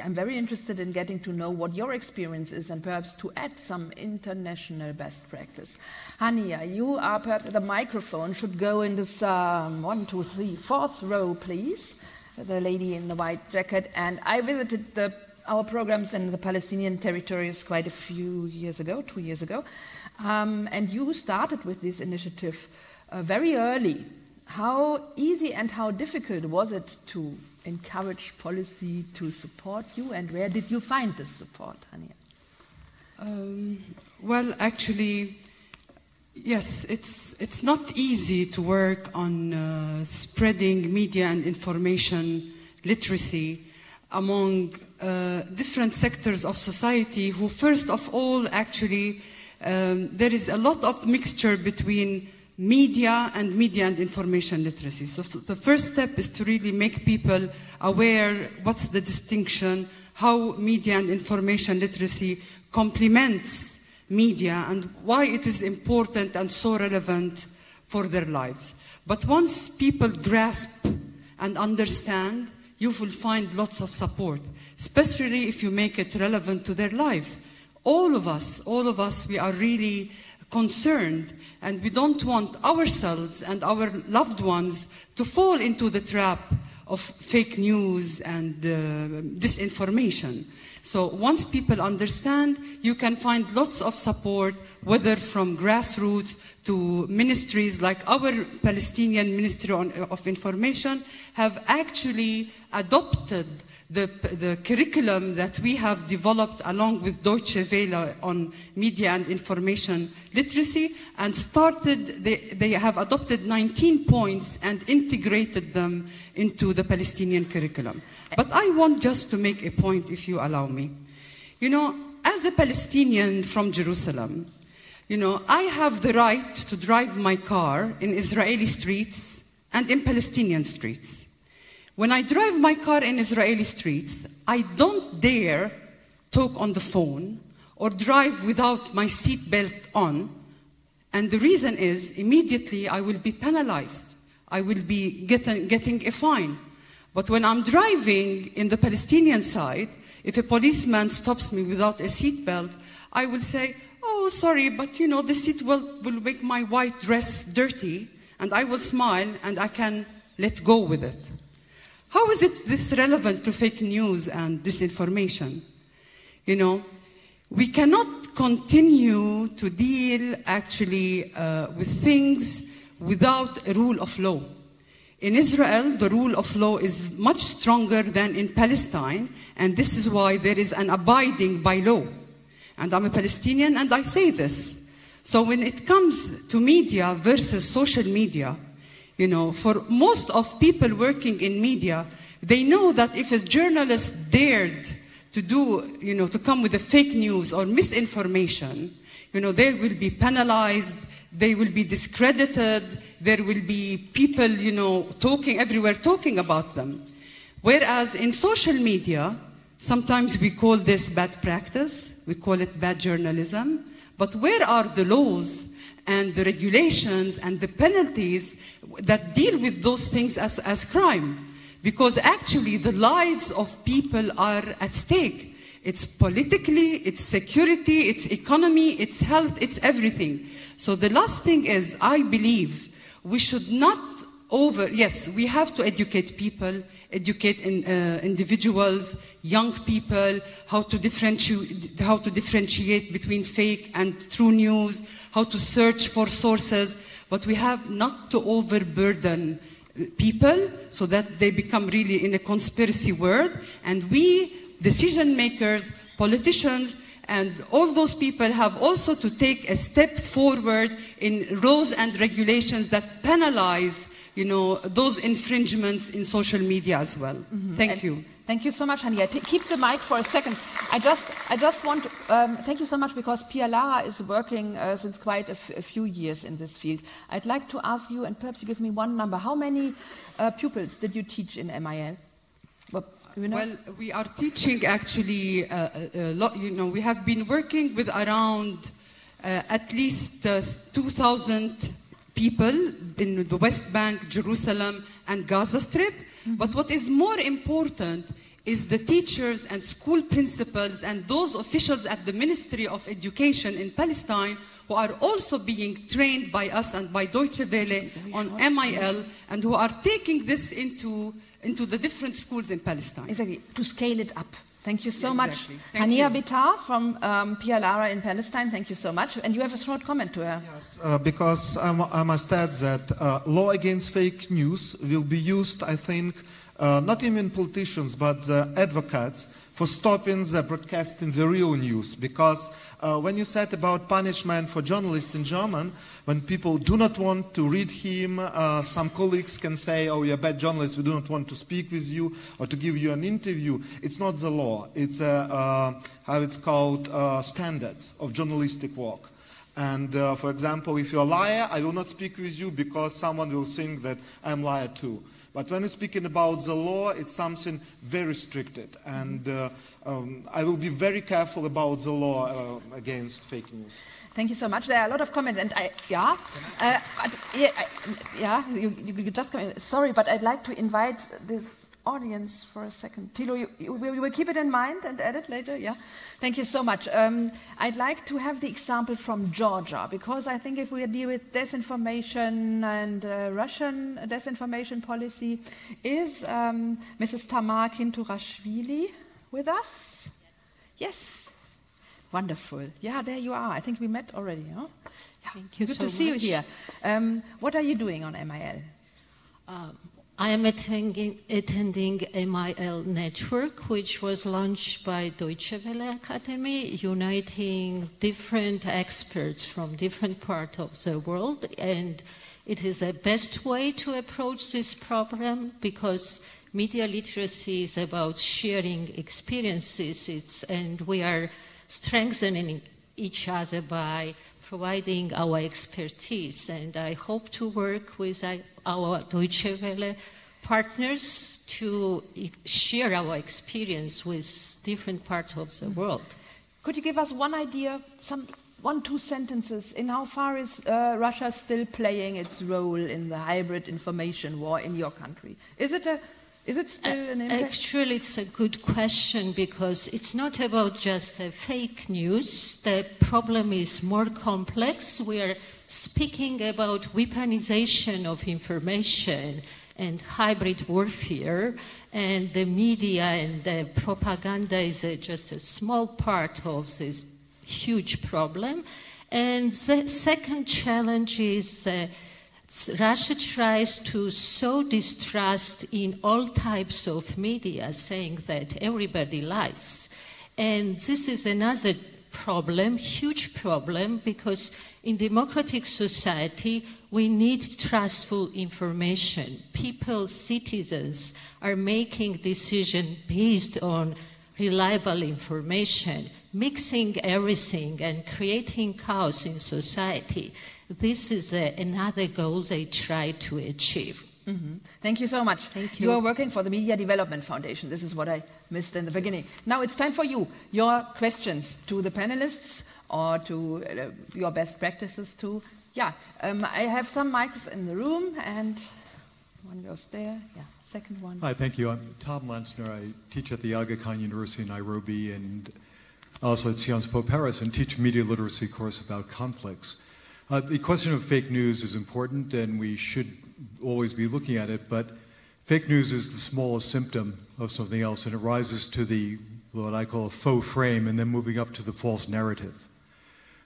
I'm very interested in getting to know what your experience is and perhaps to add some international best practice. Hania, you are perhaps at the microphone, should go in this 1, 2, 3, 4th row, please. The lady in the white jacket. And I visited our programs in the Palestinian territories quite a few years ago, 2 years ago. And you started with this initiative very early. How easy and how difficult was it to encourage policy to support you, and where did you find this support, Hania? Well, actually, yes, it's not easy to work on spreading media and information literacy among different sectors of society who, first of all, actually, there is a lot of mixture between media and information literacy. So the first step is to really make people aware what's the distinction, how media and information literacy complements media, and why it is important and so relevant for their lives. But once people grasp and understand, you will find lots of support, especially if you make it relevant to their lives. All of us, we are really concerned, and we don't want ourselves and our loved ones to fall into the trap of fake news and disinformation. So once people understand, you can find lots of support, whether from grassroots to ministries like our Palestinian Ministry of Information have actually adopted the curriculum that we have developed along with Deutsche Welle on media and information literacy, and they have adopted 19 points and integrated them into the Palestinian curriculum. But I want just to make a point, if you allow me. You know, as a Palestinian from Jerusalem, you know, I have the right to drive my car in Israeli streets and in Palestinian streets. When I drive my car in Israeli streets, I don't dare talk on the phone or drive without my seatbelt on. And the reason is, immediately I will be penalized. I will be getting a fine. But when I'm driving in the Palestinian side, if a policeman stops me without a seatbelt, I will say, oh, sorry, but you know, the seatbelt will make my white dress dirty, and I will smile and I can let go with it. How is it this relevant to fake news and disinformation? You know, we cannot continue to deal actually with things without a rule of law. In Israel, the rule of law is much stronger than in Palestine, and this is why there is an abiding by law. And I'm a Palestinian, and I say this. So when it comes to media versus social media, you know, for most of people working in media, they know that if a journalist dared to do, you know, to come with a fake news or misinformation, you know, they will be penalized, they will be discredited, there will be people, you know, talking everywhere, talking about them. Whereas in social media, sometimes we call this bad practice, we call it bad journalism, but where are the laws and the regulations and the penalties that deal with those things as crime? Because actually the lives of people are at stake. It's politically, it's security, it's economy, it's health, it's everything. So the last thing is, I believe we should not yes, we have to educate people, educate individuals, young people, how to differentiate between fake and true news, how to search for sources, but we have not to overburden people so that they become really in a conspiracy world, and we, decision makers, politicians, and all those people have also to take a step forward in laws and regulations that penalize, you know, those infringements in social media as well. Thank you. Thank you so much, Hania. Keep the mic for a second. I just want to thank you so much because Pia Lara is working since quite a few years in this field. I'd like to ask you, and perhaps you give me one number. How many pupils did you teach in MIL? Well, you know? Well, we are teaching actually a lot. You know, we have been working with around at least 2,000 people in the West Bank, Jerusalem, and Gaza Strip. But what is more important is the teachers and school principals and those officials at the Ministry of Education in Palestine who are also being trained by us and by Deutsche Welle on MIL and who are taking this into the different schools in Palestine. Exactly, to scale it up. Thank you so much. Thank Hania you. Bitar from Pia Lara in Palestine, thank you so much. And you have a short comment to her. Yes, because I must add that law against fake news will be used, I think, not even politicians, but the advocates for stopping the broadcasting the real news. Because when you said about punishment for journalists in German, when people do not want to read him, some colleagues can say, oh, you're a bad journalist, we do not want to speak with you or to give you an interview. It's not the law. It's how it's called standards of journalistic work. And for example, if you're a liar, I will not speak with you because someone will think that I'm a liar too. But when we're speaking about the law, it's something very restricted. And I will be very careful about the law against fake news. Thank you so much. There are a lot of comments, and you just come in. Sorry, but I'd like to invite this audience for a second. Thilo, you will keep it in mind and add it later? Yeah. Thank you so much. I'd like to have the example from Georgia, because I think if we deal with disinformation and Russian disinformation policy, is Mrs. Tamar Kinturashvili with us? Yes. Wonderful. Yeah, there you are. I think we met already. Huh? Yeah. Thank you Good so to see much. you here. What are you doing on MIL? I am attending MIL Network, which was launched by Deutsche Welle Akademie, uniting different experts from different parts of the world. And it is the best way to approach this problem because media literacy is about sharing experiences, and we are strengthening each other by providing our expertise. And I hope to work with our Deutsche Welle partners to share our experience with different parts of the world. Could you give us one idea, 1-2 sentences, in how far is Russia still playing its role in the hybrid information war in your country? Is it still an impact? Actually, it's a good question because it's not about just fake news. The problem is more complex. We are speaking about weaponization of information and hybrid warfare, and the media and the propaganda is just a small part of this huge problem. And the second challenge is Russia tries to sow distrust in all types of media, saying that everybody lies. And this is another problem, huge problem, because in democratic society, we need trustful information. People, citizens, are making decisions based on reliable information, mixing everything and creating chaos in society. This is another goal they try to achieve. Mm-hmm. Thank you so much. Thank you. You are working for the Media Development Foundation. This is what I missed in the beginning. Now it's time for you. Your questions to the panelists or to your best practices too. Yeah, I have some mics in the room, and one goes there. Yeah, second one. Hi, thank you. I'm Tom Lansner. I teach at the Aga Khan University in Nairobi and also at Sciences Po Paris and teach a media literacy course about conflicts. The question of fake news is important, and we should always be looking at it, but fake news is the smallest symptom of something else, and it rises to the, what I call a faux frame, and then moving up to the false narrative.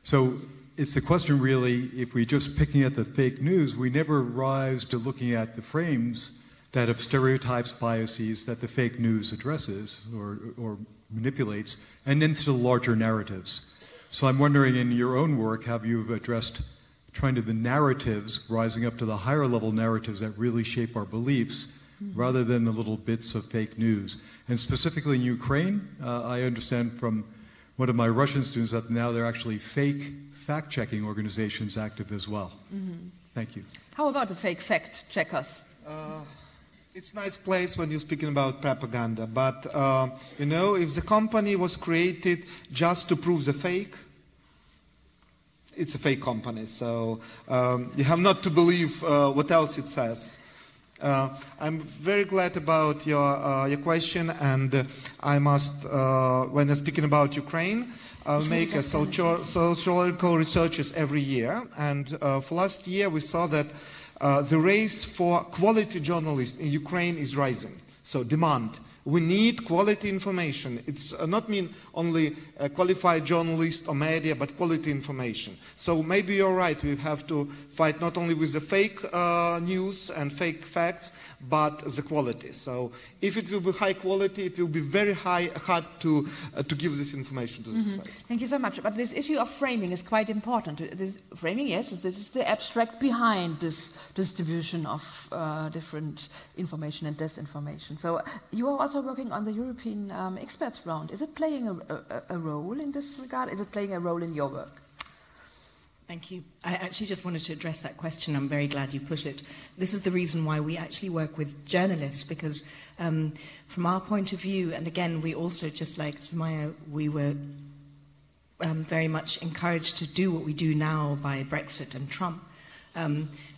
So it's the question really, if we're just picking at the fake news, we never rise to looking at the frames that have stereotypes, biases that the fake news addresses or manipulates, and into the larger narratives. So I'm wondering, in your own work, have you addressed trying to the narratives, rising up to the higher level narratives that really shape our beliefs, rather than the little bits of fake news. And specifically in Ukraine, I understand from one of my Russian students that now there are actually fake fact-checking organizations active as well. Thank you. How about the fake fact checkers? It's a nice place when you're speaking about propaganda, but you know, if the company was created just to prove the fake, it's a fake company, so you have not to believe what else it says. I'm very glad about your question, and I must, when I'm speaking about Ukraine, I'll make a sociological researches every year, and for last year we saw that the race for quality journalists in Ukraine is rising, so demand. We need quality information. It's not mean only a qualified journalist or media, but quality information. So maybe you're right, we have to fight not only with the fake news and fake facts, but the quality. So if it will be high quality, it will be very hard to give this information to the society. Thank you so much. But this issue of framing is quite important. This framing, yes, this is the abstract behind this distribution of different information and disinformation. So you are also working on the European experts round. Is it playing a role in this regard? Is it playing a role in your work? Thank you. I actually just wanted to address that question. I'm very glad you put it. This is the reason why we actually work with journalists, because from our point of view, and again, we also, just like Sumaya, we were very much encouraged to do what we do now by Brexit and Trump.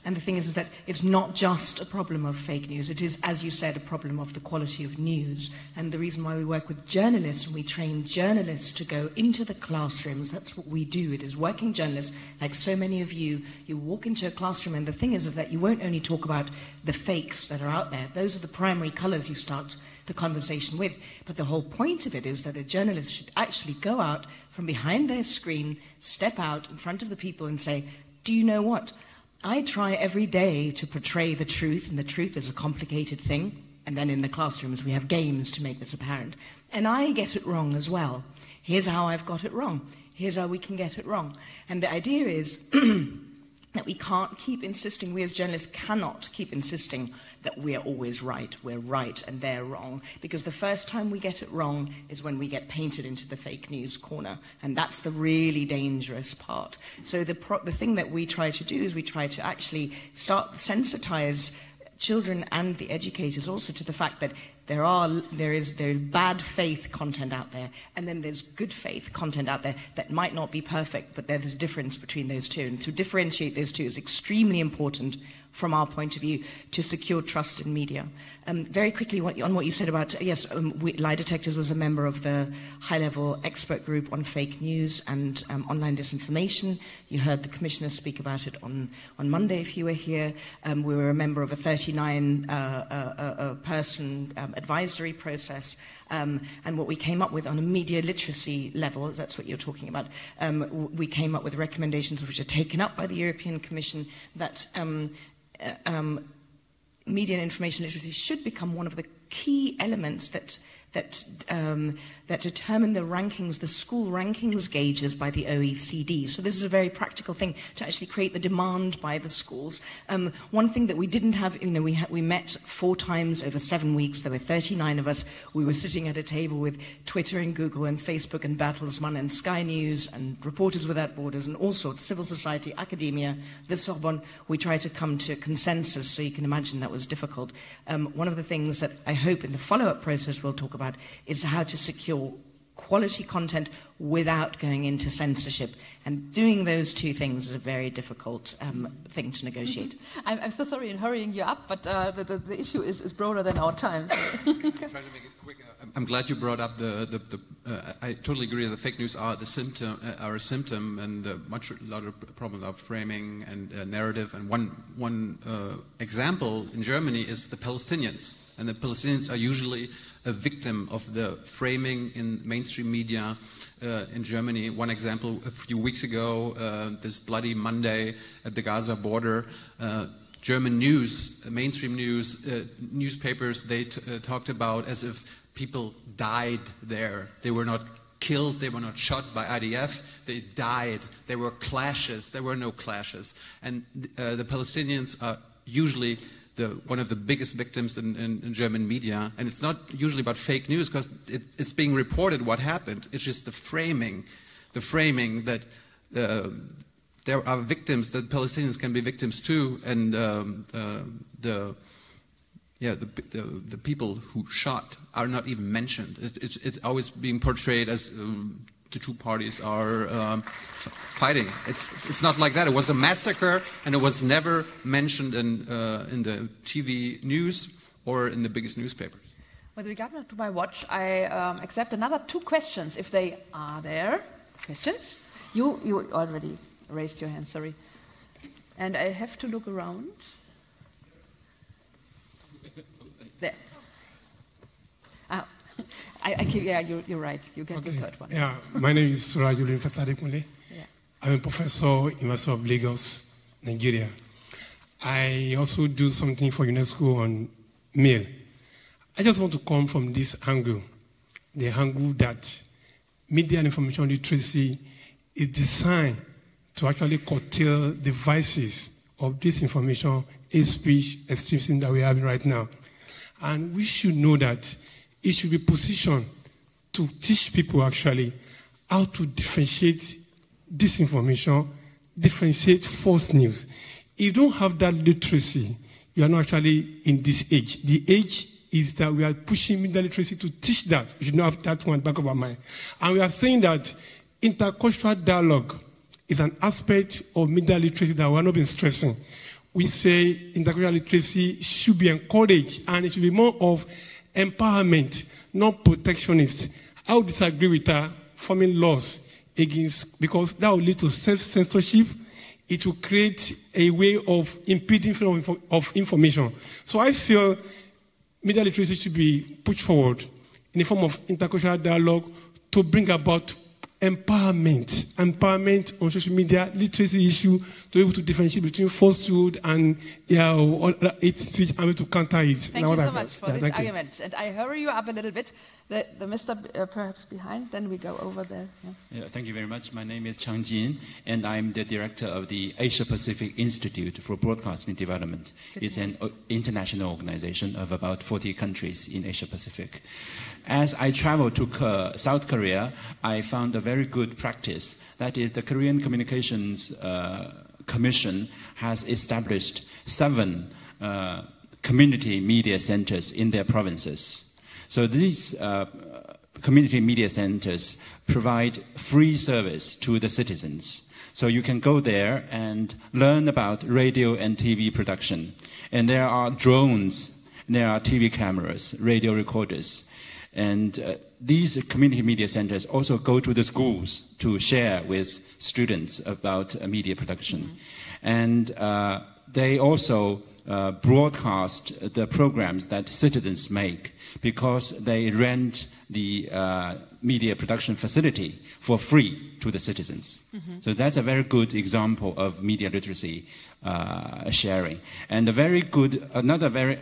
And the thing is that it's not just a problem of fake news. It is, as you said, a problem of the quality of news. And the reason why we work with journalists, and we train journalists to go into the classrooms, that's what we do. It is working journalists, like so many of you. You walk into a classroom, and the thing is that you won't only talk about the fakes that are out there. Those are the primary colours you start the conversation with. But the whole point of it is that a journalist should actually go out from behind their screen, step out in front of the people and say, do you know what? I try every day to portray the truth, and the truth is a complicated thing. And then in the classrooms, we have games to make this apparent. And I get it wrong as well. Here's how I've got it wrong. Here's how we can get it wrong. And the idea is that we can't keep insisting, we as journalists cannot keep insisting that we're always right, we're right and they're wrong, because the first time we get it wrong is when we get painted into the fake news corner, and that's the really dangerous part. So the thing that we try to do is we try to actually start to sensitize children and the educators also to the fact that there is bad faith content out there, and then there's good faith content out there that might not be perfect, but there's a difference between those two. And to differentiate those two is extremely important from our point of view to secure trust in media. Very quickly, on what you said about, yes, Lie Detectors was a member of the high-level expert group on fake news and online disinformation. You heard the Commissioner speak about it on Monday if you were here. We were a member of a 39-person advisory process. And what we came up with on a media literacy level, that's what you're talking about, we came up with recommendations which are taken up by the European Commission that media and information literacy should become one of the key elements that determine the rankings, the school rankings gauges by the OECD. So this is a very practical thing to actually create the demand by the schools. One thing that we didn't have, we met 4 times over 7 weeks. There were 39 of us. We were sitting at a table with Twitter and Google and Facebook and Bertelsmann and Sky News and Reporters Without Borders and all sorts, civil society, academia, the Sorbonne. We tried to come to a consensus, so you can imagine that was difficult. One of the things that I hope in the follow-up process we'll talk about is how to secure quality content without going into censorship. And doing those two things is a very difficult thing to negotiate. I'm so sorry in hurrying you up, but the issue is broader than our time. Trying to make it quick. I'm glad you brought up I totally agree that the fake news are a symptom, and a lot of problem of framing and narrative. And one example in Germany is the Palestinians. And the Palestinians are usually a victim of the framing in mainstream media in Germany. One example, a few weeks ago, this bloody Monday at the Gaza border, German news, mainstream news, newspapers, they talked about as if people died there. They were not killed, they were not shot by IDF, they died. There were clashes, there were no clashes. And the Palestinians are usually one of the biggest victims in German media. And it's not usually about fake news because it's being reported what happened. It's just the framing that there are victims, that Palestinians can be victims too, and the people who shot are not even mentioned. It's always being portrayed as the two parties are fighting. It's not like that. It was a massacre, and it was never mentioned in the TV news or in the biggest newspapers. With regard to my watch, I accept another 2 questions, if they are there. Questions? You already raised your hand, sorry. And I have to look around. There. You're right. You get the third one. Yeah, my name is Surajulin Fatadikmule. Yeah. I'm a professor in University of Lagos, Nigeria. I also do something for UNESCO on mail. I just want to come from this angle, the angle that media and information literacy is designed to actually curtail the vices of disinformation, hate speech, extremism that we're having right now. And we should know that it should be positioned to teach people actually how to differentiate disinformation, differentiate false news. If you don't have that literacy, you are not actually in this age. The age is that we are pushing media literacy to teach that. We should not have that one back of our mind. And we are saying that intercultural dialogue is an aspect of media literacy that we have not been stressing. We say intercultural literacy should be encouraged, and it should be more of empowerment, not protectionist. I would disagree with her forming laws against, because that will lead to self-censorship. It will create a way of impeding freedom of information. So I feel media literacy should be put forward in the form of intercultural dialogue to bring about empowerment on social media, literacy issue, to be able to differentiate between falsehood and hate speech, and to counter it. Thank you so much for this argument. And I hurry you up a little bit. The Mr. Perhaps behind, then we go over there. Yeah, thank you very much. My name is Chang Jin, and I'm the director of the Asia Pacific Institute for Broadcasting Development. It's an international organization of about 40 countries in Asia Pacific. As I traveled to South Korea, I found a very good practice. That is, the Korean Communications Commission has established 7 community media centers in their provinces. So these community media centers provide free service to the citizens. So you can go there and learn about radio and TV production. And there are drones, there are TV cameras, radio recorders. And these community media centers also go to the schools to share with students about media production. And they also broadcast the programs that citizens make because they rent the media production facility for free to the citizens. So that's a very good example of media literacy sharing. And another very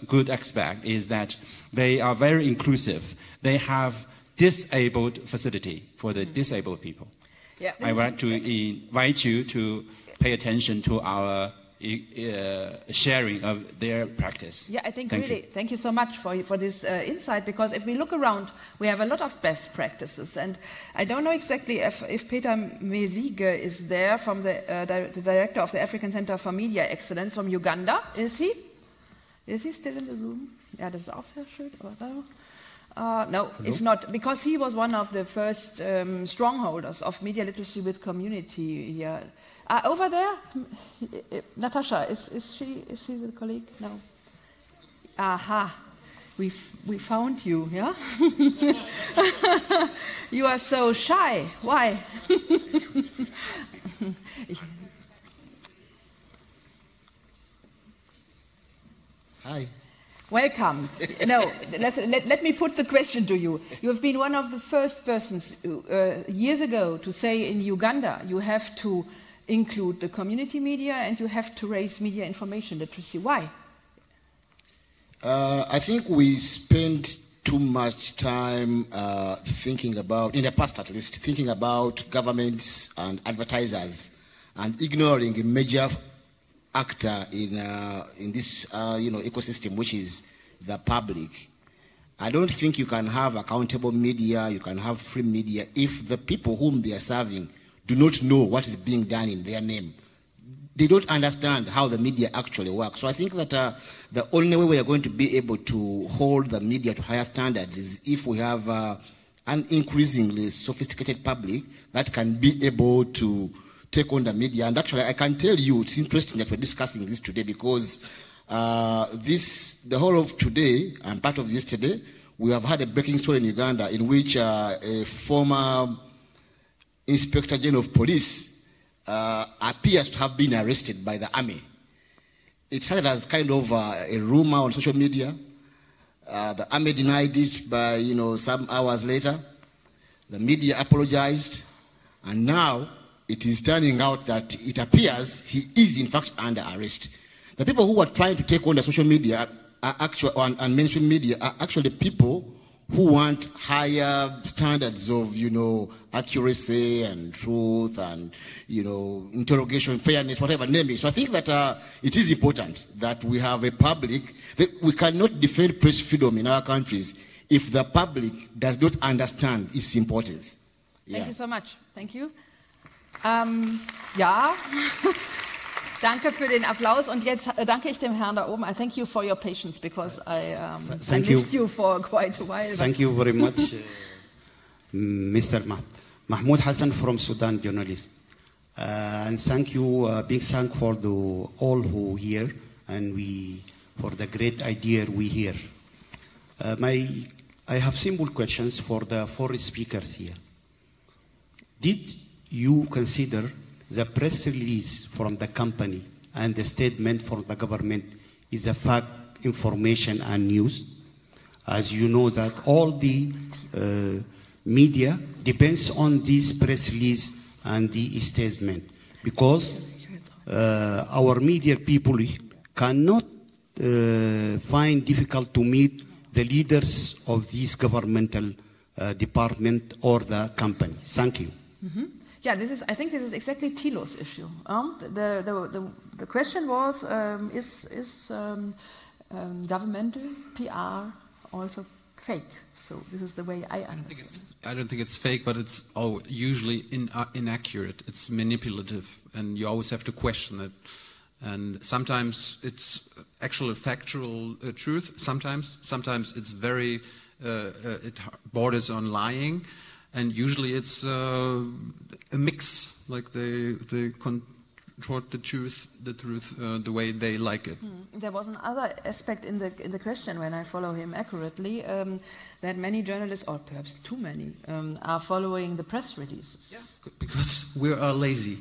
good aspect is that they are very inclusive. They have disabled facility for the disabled people. Yeah, I want to invite you to pay attention to our sharing of their practice. Yeah, I think thank you so much for this insight, because if we look around, we have a lot of best practices. And I don't know exactly if Peter Mesige is there, from the director of the African Center for Media Excellence from Uganda. Is he? Is he still in the room? Ja, das ist auch sehr schön. No, if not, because he was one of the first strongholders of media literacy with community here. Over there, Natasha, is she the colleague? No. Aha, we found you, yeah? You are so shy. Why? Hi. Welcome. No, let me put the question to you. You have been one of the first persons years ago to say in Uganda you have to include the community media and you have to raise media information literacy. Why? I think we spend too much time thinking about, in the past at least, thinking about governments and advertisers and ignoring major actor in this ecosystem, which is the public. I don't think you can have accountable media, you can have free media, if the people whom they are serving do not know what is being done in their name. They don't understand how the media actually works. So I think that the only way we are going to be able to hold the media to higher standards is if we have an increasingly sophisticated public that can be able to take on the media. And actually, I can tell you, it's interesting that we're discussing this today because the whole of today, and part of yesterday, we have had a breaking story in Uganda in which a former Inspector General of Police appears to have been arrested by the army. It started as kind of a rumor on social media. The army denied it by, some hours later. The media apologized, and now it is turning out that it appears he is in fact under arrest. The people who are trying to take on the social media and mainstream media are actually people who want higher standards of, accuracy and truth and, interrogation, fairness, whatever, name it. So I think that it is important that we have a public, that we cannot defend press freedom in our countries if the public does not understand its importance. Thank you so much. Thank you. Ja. Danke für den Applaus und jetzt danke ich dem Herrn da oben. I thank you for your patience because I missed you for quite a while. Thank you very much, Mr. Mahmoud Hassan from Sudan journalist. And thank you, big thank for all who here and for the great idea we hear. I have simple questions for the four speakers here. Did you consider the press release from the company and the statement from the government is a fact, information, and news? As you know that all the media depends on this press release and the statement because our media people cannot find difficult to meet the leaders of this governmental department or the company. Thank you. Mm-hmm. Yeah, I think this is exactly Thilo's issue. The question was, is governmental PR also fake? So this is the way I understand it. I don't think it's fake, but it's usually inaccurate. It's manipulative, and you always have to question it. And sometimes it's actual factual truth. Sometimes it's very, it borders on lying. And usually it's a mix, like they contort the truth the way they like it. There was another aspect in the question, when I follow him accurately, that many journalists, or perhaps too many, are following the press releases. Yeah, because we are lazy,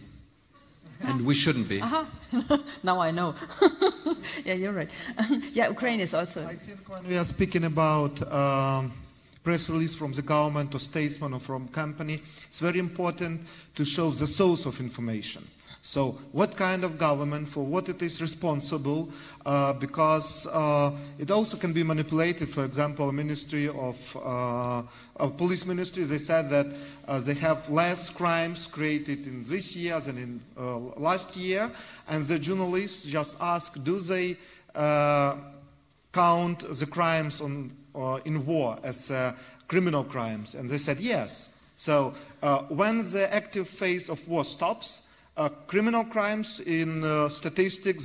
and we shouldn't be. Now I know. Yeah, you're right. Yeah, Ukraine is also. I think when we are speaking about press release from the government or statesman or from company, it's very important to show the source of information. So what kind of government, for what it is responsible, because it also can be manipulated. For example, a ministry of police ministry, they said that they have less crimes created in this year than in last year, and the journalists just ask, do they count the crimes in war as criminal crimes? And they said yes. So when the active phase of war stops, criminal crimes in statistics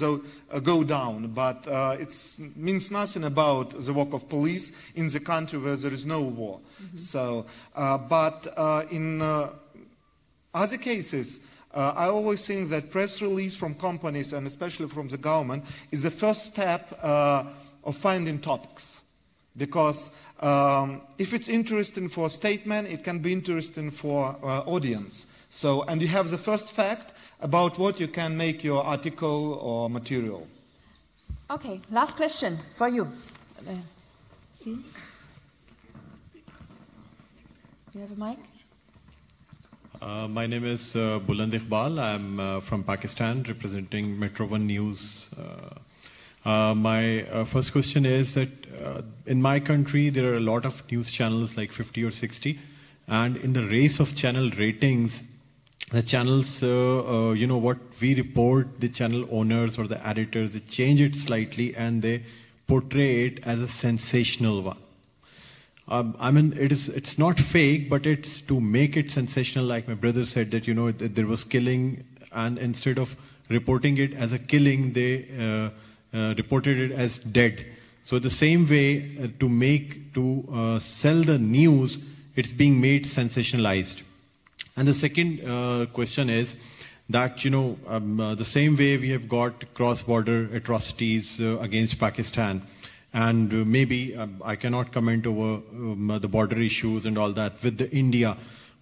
go down, but it means nothing about the work of police in the country where there is no war. Mm-hmm. So, but in other cases, I always think that press release from companies, and especially from the government, is the first step of finding topics. Because if it's interesting for a statement, it can be interesting for audience. So, and you have the first fact about what you can make your article or material. Okay, last question for you. See? Do you have a mic? My name is Buland Iqbal. I'm from Pakistan, representing Metro One News. My first question is that in my country, there are a lot of news channels, like 50 or 60, and in the race of channel ratings, the channels, what we report, the channel owners or the editors, they change it slightly and they portray it as a sensational one. It's not fake, but it's to make it sensational. Like my brother said that, that there was killing, and instead of reporting it as a killing, they reported it as dead. So the same way to sell the news, it's being made sensationalized. And the second question is that, the same way we have got cross-border atrocities against Pakistan, and maybe I cannot comment over the border issues and all that with the India.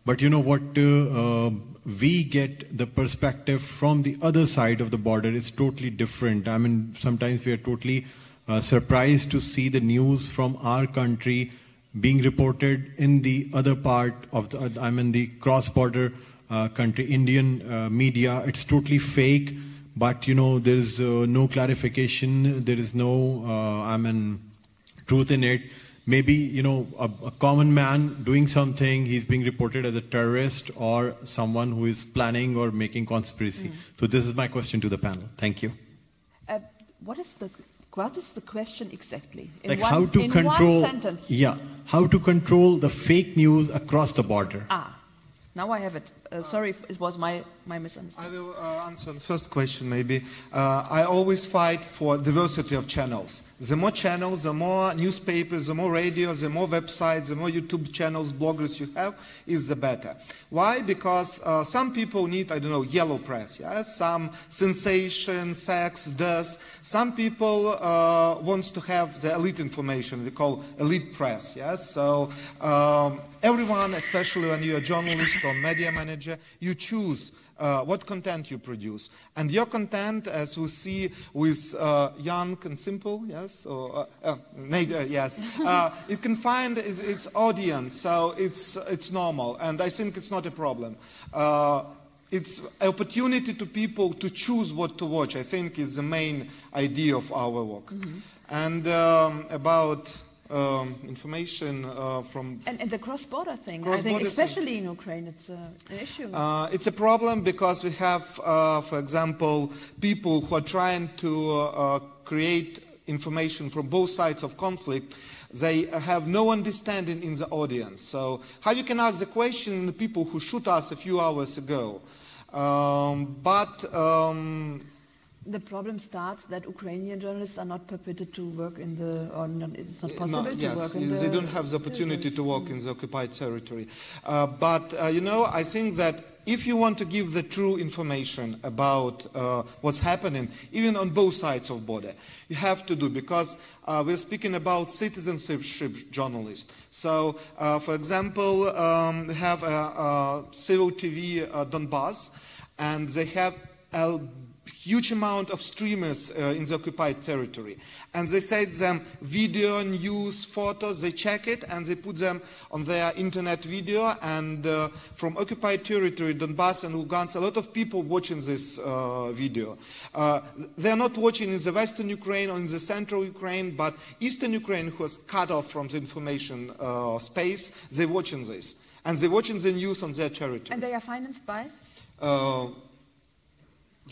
But we get the perspective from the other side of the border is totally different. I mean, sometimes we are totally surprised to see the news from our country being reported in the other part of the cross-border country, Indian media. It's totally fake. But, there is no clarification, there is no, truth in it. Maybe, a common man doing something, he's being reported as a terrorist or someone who is planning or making conspiracy. So this is my question to the panel. Thank you. What is the question exactly? How to control? One sentence. Yeah, how to control the fake news across the border? Now I have it. Sorry, it was my misunderstanding. I will answer the first question maybe. I always fight for diversity of channels. The more channels, the more newspapers, the more radio, the more websites, the more YouTube channels, bloggers you have, is the better. Why? Because some people need, yellow press, yes? Some sensation, sex, dust. Some people want to have the elite information, we call elite press, yes? So everyone, especially when you're a journalist or media manager, you choose what content you produce. And your content, as we see with young and simple, yes, or yes, it can find its audience, so it's normal, and I think it's not a problem. It's an opportunity to people to choose what to watch, I think, is the main idea of our work. And about information from... And the cross-border thing, I think especially in Ukraine, it's an issue. It's a problem because we have, for example, people who are trying to create information from both sides of conflict. They have no understanding in the audience. So how you can ask the question to people who shoot us a few hours ago? The problem starts that Ukrainian journalists are not permitted to work in it's not possible to work in they don't have the opportunity to work in the occupied territory. I think that if you want to give the true information about what's happening, even on both sides of border, you have to do, because we're speaking about citizenship journalists. So, for example, we have civil TV Donbass, and they have a huge amount of streamers in the occupied territory. And they send them video, news, photos, they check it, and they put them on their internet video. And from occupied territory, Donbass and Lugansk, a lot of people watching this video. They're not watching in the western Ukraine or in the central Ukraine, but eastern Ukraine, who was cut off from the information space, they're watching this. And they're watching the news on their territory. And they are financed by?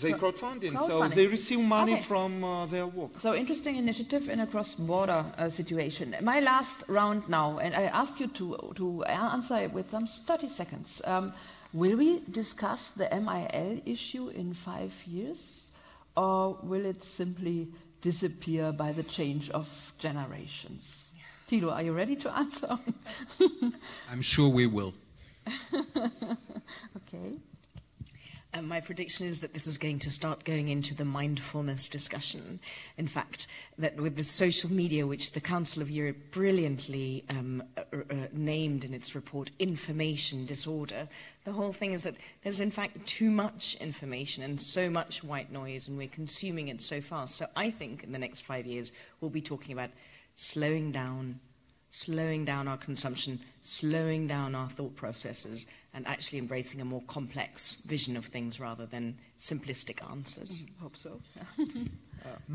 They crowdfunding, so they receive money from their work. So interesting initiative in a cross-border situation. My last round now, and I ask you to answer within 30 seconds. Will we discuss the MIL issue in 5 years, or will it simply disappear by the change of generations? Tilo, are you ready to answer? I'm sure we will. Okay. My prediction is that this is going to start going into the mindfulness discussion. In fact, that with the social media, which the Council of Europe brilliantly named in its report information disorder, the whole thing is that there's in fact too much information and so much white noise, and we're consuming it so fast. So I think in the next 5 years, we'll be talking about slowing down our consumption, slowing down our thought processes, and actually embracing a more complex vision of things rather than simplistic answers. Hope so.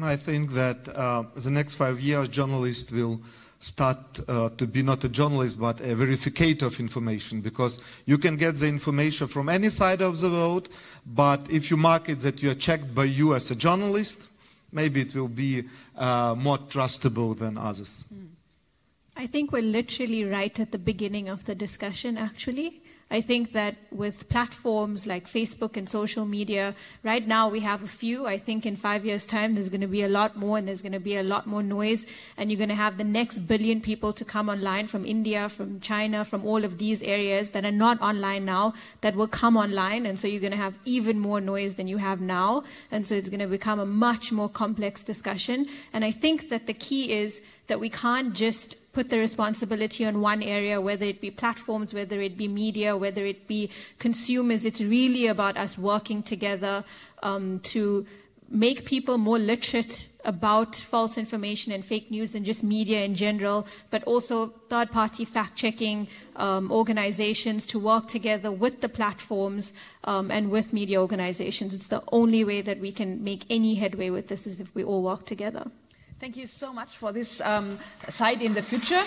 I think that the next 5 years, journalists will start to be not a journalist, but a verificator of information, because you can get the information from any side of the world, but if you mark it that you are checked by you as a journalist, maybe it will be more trustable than others. I think we're literally right at the beginning of the discussion, actually. I think that with platforms like Facebook and social media, right now we have a few. I think in 5 years' time there's going to be a lot more, and there's going to be a lot more noise, and you're going to have the next billion people to come online from India, from China, from all of these areas that are not online now, that will come online, and so you're going to have even more noise than you have now, and so it's going to become a much more complex discussion. And I think that the key is that we can't just put the responsibility on one area, whether it be platforms, whether it be media, whether it be consumers. It's really about us working together to make people more literate about false information and fake news and just media in general, but also third-party fact-checking organizations to work together with the platforms and with media organizations. It's the only way that we can make any headway with this, is if we all work together. Thank you so much for this sight in the future.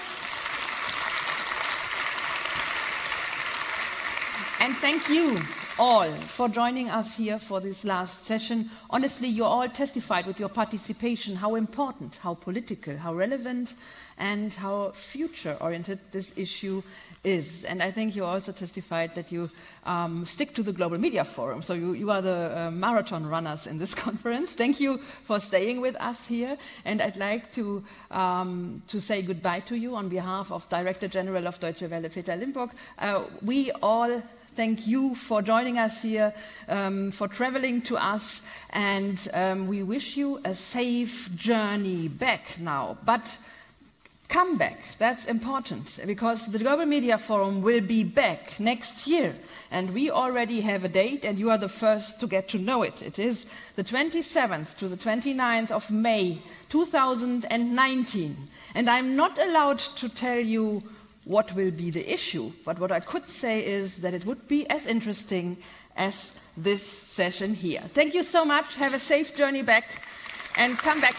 And thank you all for joining us here for this last session. Honestly, you all testified with your participation how important, how political, how relevant, and how future-oriented this issue is. And I think you also testified that you stick to the Global Media Forum. So you are the marathon runners in this conference. Thank you for staying with us here. And I'd like to say goodbye to you on behalf of Director General of Deutsche Welle, Peter Limburg. We all thank you for joining us here, for traveling to us, and we wish you a safe journey back now. But come back, that's important, because the Global Media Forum will be back next year, and we already have a date, and you are the first to get to know it. It is the 27th to the 29th of May 2019, and I'm not allowed to tell you what will be the issue, but what I could say is that it would be as interesting as this session here. Thank you so much. Have a safe journey back, and come back.